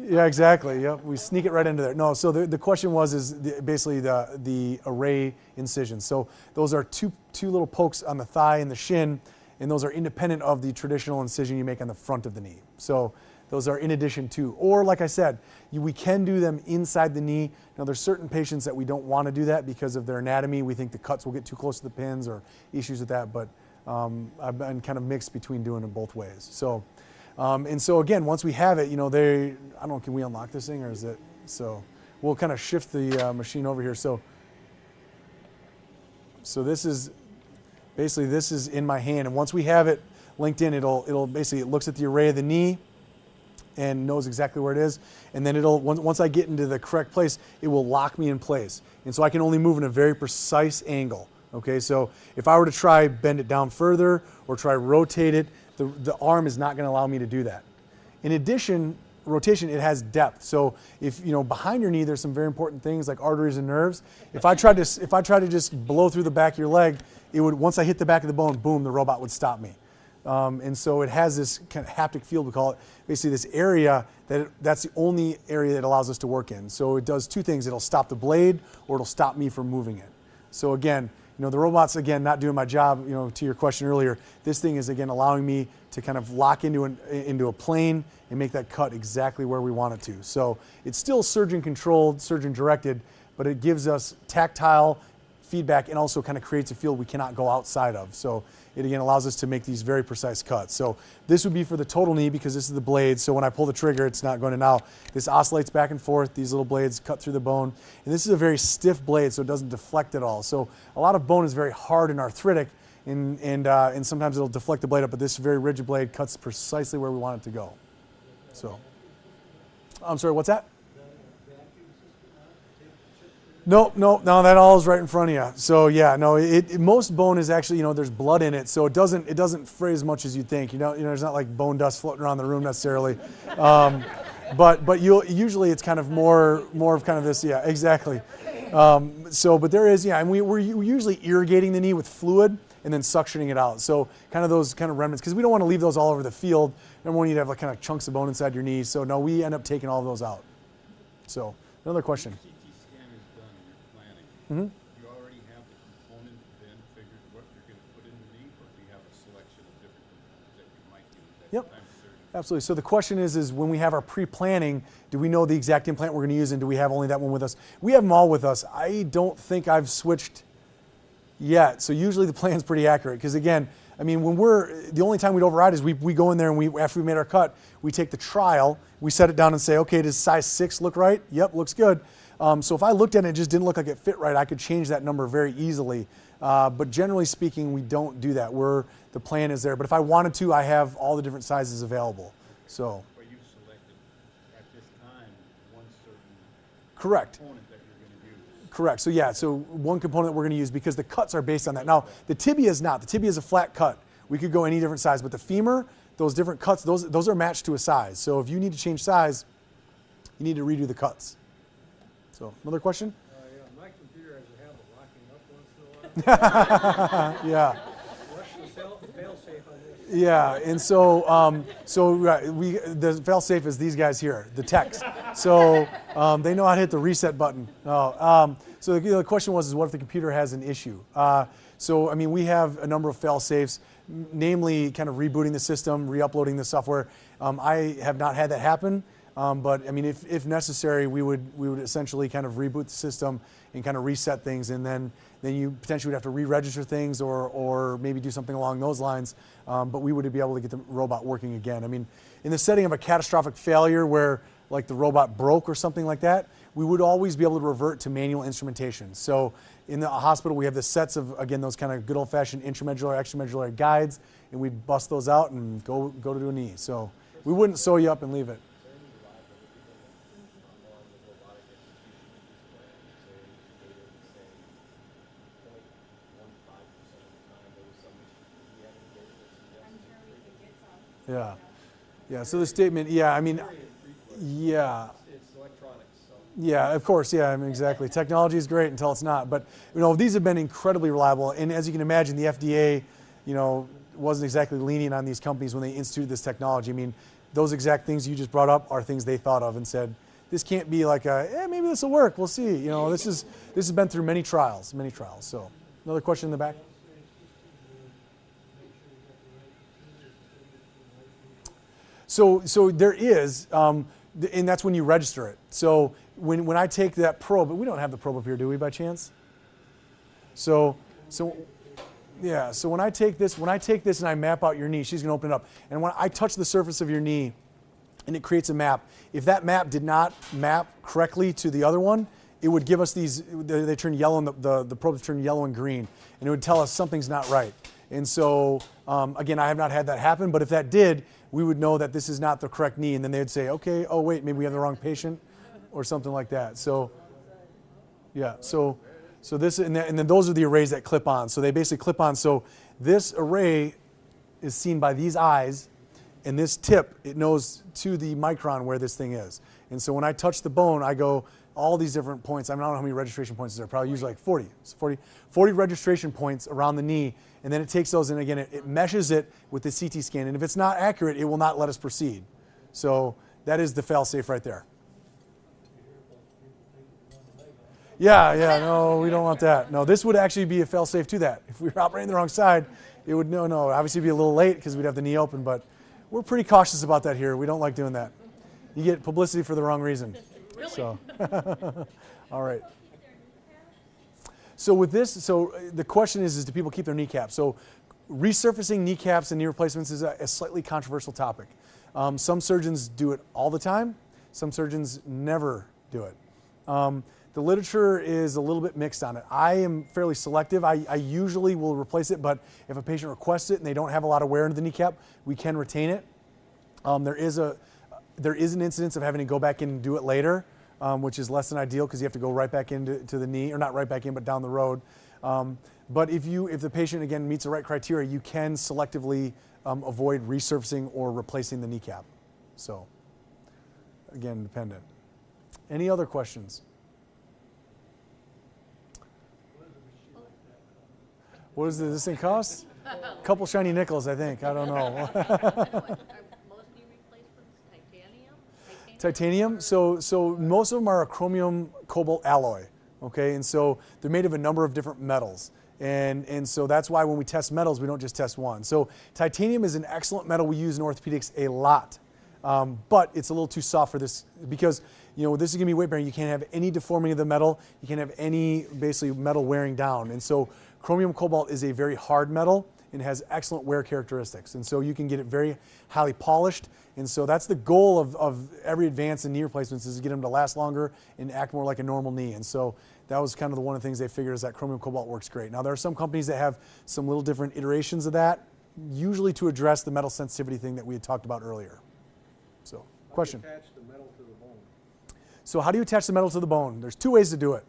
Yeah, exactly. Yep, we sneak it right into there. No, so the question was basically the array incisions. So those are two little pokes on the thigh and the shin, and those are independent of the traditional incision you make on the front of the knee. So those are in addition to, or like I said, we can do them inside the knee. Now there's certain patients that we don't want to do that because of their anatomy. We think the cuts will get too close to the pins or issues with that, but I've been kind of mixed between doing it both ways. So, and so again, once we have it, I don't know, can we unlock this thing or is it, so we'll kind of shift the machine over here. So this is, basically this is in my hand, and once we have it linked in, it'll basically, it looks at the array of the knee and knows exactly where it is, and then once I get into the correct place, it will lock me in place. And so I can only move in a very precise angle. Okay, so if I were to try bend it down further or try rotate it, the arm is not going to allow me to do that. In addition, rotation, it has depth. So if behind your knee, there's some very important things like arteries and nerves. If I tried to just blow through the back of your leg, it would, once I hit the back of the bone, boom, the robot would stop me. And so it has this kind of haptic field, we call it, basically this area that's the only area that allows us to work in. So it does two things: it'll stop the blade, or it'll stop me from moving it. So again, the robot's, again, not doing my job, to your question earlier. This thing is, again, allowing me to kind of lock into a plane and make that cut exactly where we want it to. So it's still surgeon controlled, surgeon directed, but it gives us tactile feedback and also kind of creates a field we cannot go outside of. So it, again, allows us to make these very precise cuts. So this would be for the total knee because this is the blade. So when I pull the trigger, it's not going to now. This oscillates back and forth. These little blades cut through the bone. And this is a very stiff blade, so it doesn't deflect at all. So a lot of bone is very hard and arthritic, and sometimes it'll deflect the blade up, but this very rigid blade cuts precisely where we want it to go. So, I'm sorry, what's that? No, that all is right in front of you. So yeah, no, most bone is actually, there's blood in it, so it doesn't fray as much as you'd think. There's not like bone dust floating around the room necessarily. But usually it's kind of more of kind of this, yeah, exactly. But there is, yeah, and we're usually irrigating the knee with fluid and then suctioning it out. So kind of those kind of remnants, because we don't want to leave those all over the field. Number one, you'd have like kind of chunks of bone inside your knee. So no, we end up taking all of those out. So another question. Mm-hmm. You already have the component then figured what you're going to put in the knee, or do you have a selection of different components that you might use at the time of surgery? Absolutely. So the question is when we have our pre-planning, do we know the exact implant we're going to use, and do we have only that one with us? We have them all with us. I don't think I've switched yet. So usually the plan's pretty accurate because, again, I mean, the only time we'd override is we go in there and after we made our cut, we take the trial, we set it down and say, okay, does size 6 look right? Yep, looks good. So if I looked at it and it just didn't look like it fit right, I could change that number very easily. But generally speaking, we don't do that. The plan is there. But if I wanted to, I have all the different sizes available. So. But you've selected at this time one certain correct component that you're going to use. Correct. So yeah, so one component we're going to use because the cuts are based on that. Now, the tibia is not. The tibia is a flat cut. We could go any different size. But the femur, those different cuts, those are matched to a size. So if you need to change size, you need to redo the cuts. So, another question? Yeah, my computer has a habit of locking up once in a while. Yeah. What's the fail-safe on this? Yeah, and so the fail-safe is these guys here, the techs. So they know how to hit the reset button. So the question was, what if the computer has an issue? So I mean, we have a number of fail-safes, namely kind of rebooting the system, re-uploading the software. I have not had that happen. But I mean, if necessary, we would essentially kind of reboot the system and kind of reset things, and then you potentially would have to re-register things or maybe do something along those lines. But we would be able to get the robot working again. I mean, in the setting of a catastrophic failure where like the robot broke or something like that, we would always be able to revert to manual instrumentation. So in the hospital, we have the sets of, again, those kind of good old-fashioned intramedullary, extramedullary guides, and we'd bust those out and go to do a knee. So we wouldn't sew you up and leave it. Yeah. Yeah. So the statement, yeah, I mean, yeah. It's electronics. So. Yeah, of course. Yeah, I mean, exactly. Technology is great until it's not. But, these have been incredibly reliable. And as you can imagine, the FDA, wasn't exactly lenient on these companies when they instituted this technology. I mean, those exact things you just brought up are things they thought of and said, this can't be like maybe this will work. We'll see. This has been through many trials. So another question in the back. So there is, and that's when you register it. So when I take that probe, we don't have the probe up here, do we, by chance? So Yeah, so when I take this and I map out your knee, she's gonna open it up. And when I touch the surface of your knee and it creates a map, if that map did not map correctly to the other one, it would give us these, they turn yellow and the probes turn yellow and green, and it would tell us something's not right. And so, again, I have not had that happen, but if that did, we would know that this is not the correct knee, and then they'd say, okay, oh wait, maybe we have the wrong patient, or something like that. So, yeah, so this, and then those are the arrays that clip on. So they basically clip on. So this array is seen by these eyes, and this tip, it knows to the micron where this thing is. And so when I touch the bone, I go all these different points. I don't know how many registration points there are. Probably usually like 40. It's 40 registration points around the knee, and then it takes those, and again, it meshes it with the CT scan. And if it's not accurate, it will not let us proceed. So that is the fail-safe right there. Yeah, no, we don't want that. No, this would actually be a fail-safe to that. If we were operating the wrong side, it would, no, obviously be a little late because we'd have the knee open, but we're pretty cautious about that here. We don't like doing that. You get publicity for the wrong reason. Really? So, all right. So with this, so the question is do people keep their kneecaps? So resurfacing kneecaps and knee replacements is a slightly controversial topic. Some surgeons do it all the time. Some surgeons never do it. The literature is a little bit mixed on it. I am fairly selective. I usually will replace it, but if a patient requests it and they don't have a lot of wear into the kneecap, we can retain it. There is an incidence of having to go back in and do it later, which is less than ideal because you have to go right back into the knee, or not right back in, but down the road. But if the patient, again, meets the right criteria, you can selectively avoid resurfacing or replacing the kneecap. So, again, dependent. Any other questions? What does this thing cost? A couple shiny nickels, I think. I don't know. Are most knee replacements titanium? Titanium. So most of them are a chromium cobalt alloy. Okay, and so they're made of a number of different metals. And so that's why when we test metals, we don't just test one. So titanium is an excellent metal we use in orthopedics a lot. But it's a little too soft for this because, this is going to be weight bearing. You can't have any deforming of the metal. You can't have any, basically, metal wearing down. And so chromium cobalt is a very hard metal and has excellent wear characteristics. And so you can get it very highly polished. And so that's the goal of every advance in knee replacements, is to get them to last longer and act more like a normal knee. And so that was kind of one of the things they figured, is that chromium cobalt works great. Now there are some companies that have some little different iterations of that, usually to address the metal sensitivity thing that we had talked about earlier. So, question. How do you attach the metal to the bone? So how do you attach the metal to the bone? There's two ways to do it.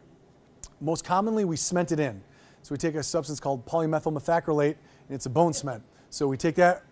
Most commonly, we cement it in. So we take a substance called polymethyl methacrylate, and it's a bone cement. So we take that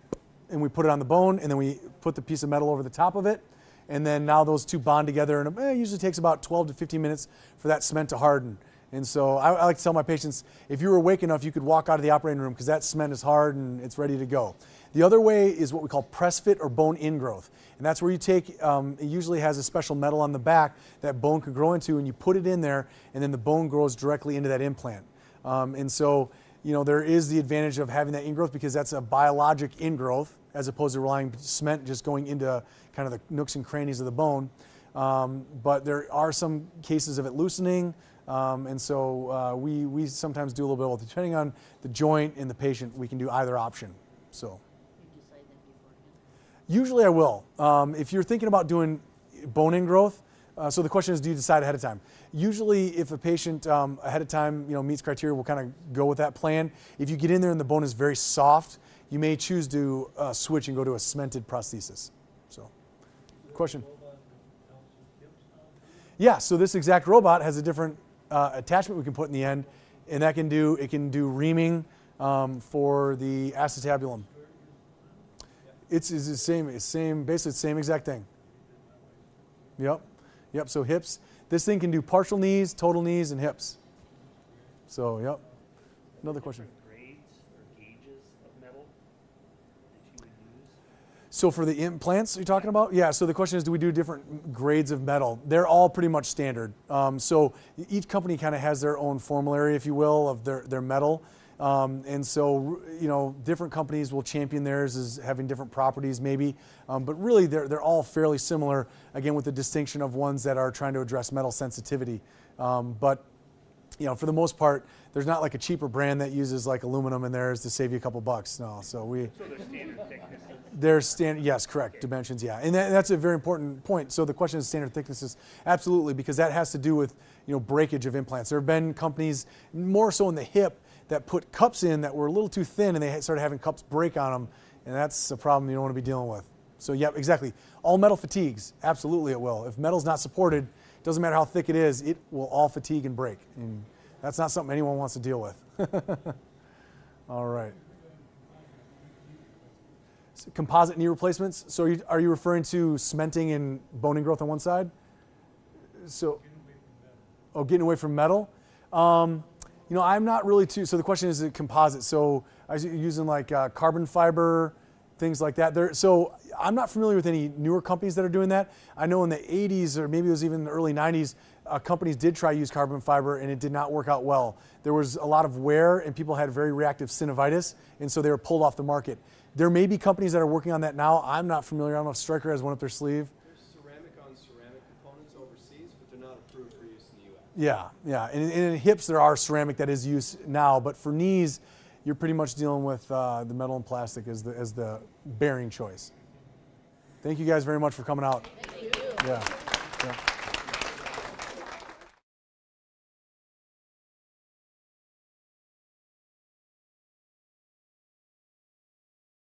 and we put it on the bone, and then we put the piece of metal over the top of it, and then now those two bond together, and it usually takes about 12 to 15 minutes for that cement to harden. And so I like to tell my patients, if you were awake enough, you could walk out of the operating room because that cement is hard and it's ready to go. The other way is what we call press fit or bone ingrowth. And that's where you take, it usually has a special metal on the back that bone can grow into, and you put it in there, and then the bone grows directly into that implant. And so, there is the advantage of having that ingrowth because that's a biologic ingrowth as opposed to relying cement just going into kind of the nooks and crannies of the bone. But there are some cases of it loosening. And so we sometimes do a little bit of both. Depending on the joint and the patient, we can do either option. So You decide that beforehand? usually I will. If you're thinking about doing bone ingrowth, so the question is, do you decide ahead of time? Usually if a patient ahead of time meets criteria, we'll kind of go with that plan. If you get in there and the bone is very soft, you may choose to switch and go to a cemented prosthesis. So, question? Yeah, so this exact robot has a different attachment we can put in the end, and it can do reaming for the acetabulum. It's the same, basically the same exact thing. Yep, so hips. This thing can do partial knees, total knees, and hips. So, yep. Another question. Grades or gauges of metal that you would use? So for the implants you're talking about? Yeah, so the question is, do we do different grades of metal? They're all pretty much standard. So each company kind of has their own formulary, if you will, of their metal. And so, different companies will champion theirs as having different properties maybe. But really, they're all fairly similar, again, with the distinction of ones that are trying to address metal sensitivity. But you know, for the most part, there's not like a cheaper brand that uses like aluminum in theirs to save you a couple bucks. No, so we. So they're standard thicknesses. They're standard, yes, correct, dimensions, yeah, and that's a very important point. So the question is standard thicknesses, absolutely, because that has to do with, you know, breakage of implants. There have been companies, more so in the hip, that put cups in that were a little too thin, and they started having cups break on them, and that's a problem you don't want to be dealing with. So yeah, exactly. All metal fatigues, absolutely it will. If metal's not supported, it doesn't matter how thick it is, it will all fatigue and break, and that's not something anyone wants to deal with. All right. Composite knee replacements. So are you referring to cementing and bone ingrowth on one side? So, getting away from metal. You know, I'm not really too. So the question is, composite. So I was using like carbon fiber, things like that. So I'm not familiar with any newer companies that are doing that. I know in the 80s, or maybe it was even the early 90s, companies did try to use carbon fiber, and it did not work out well. There was a lot of wear, and people had very reactive synovitis, and so they were pulled off the market. There may be companies that are working on that now. I'm not familiar. I don't know if Stryker has one up their sleeve. There's ceramic on ceramic components overseas, but they're not approved for use in the U.S. Yeah. And in hips, there are ceramic that is used now, but for knees, you're pretty much dealing with the metal and plastic as the bearing choice. Thank you guys very much for coming out. Thank you. Yeah.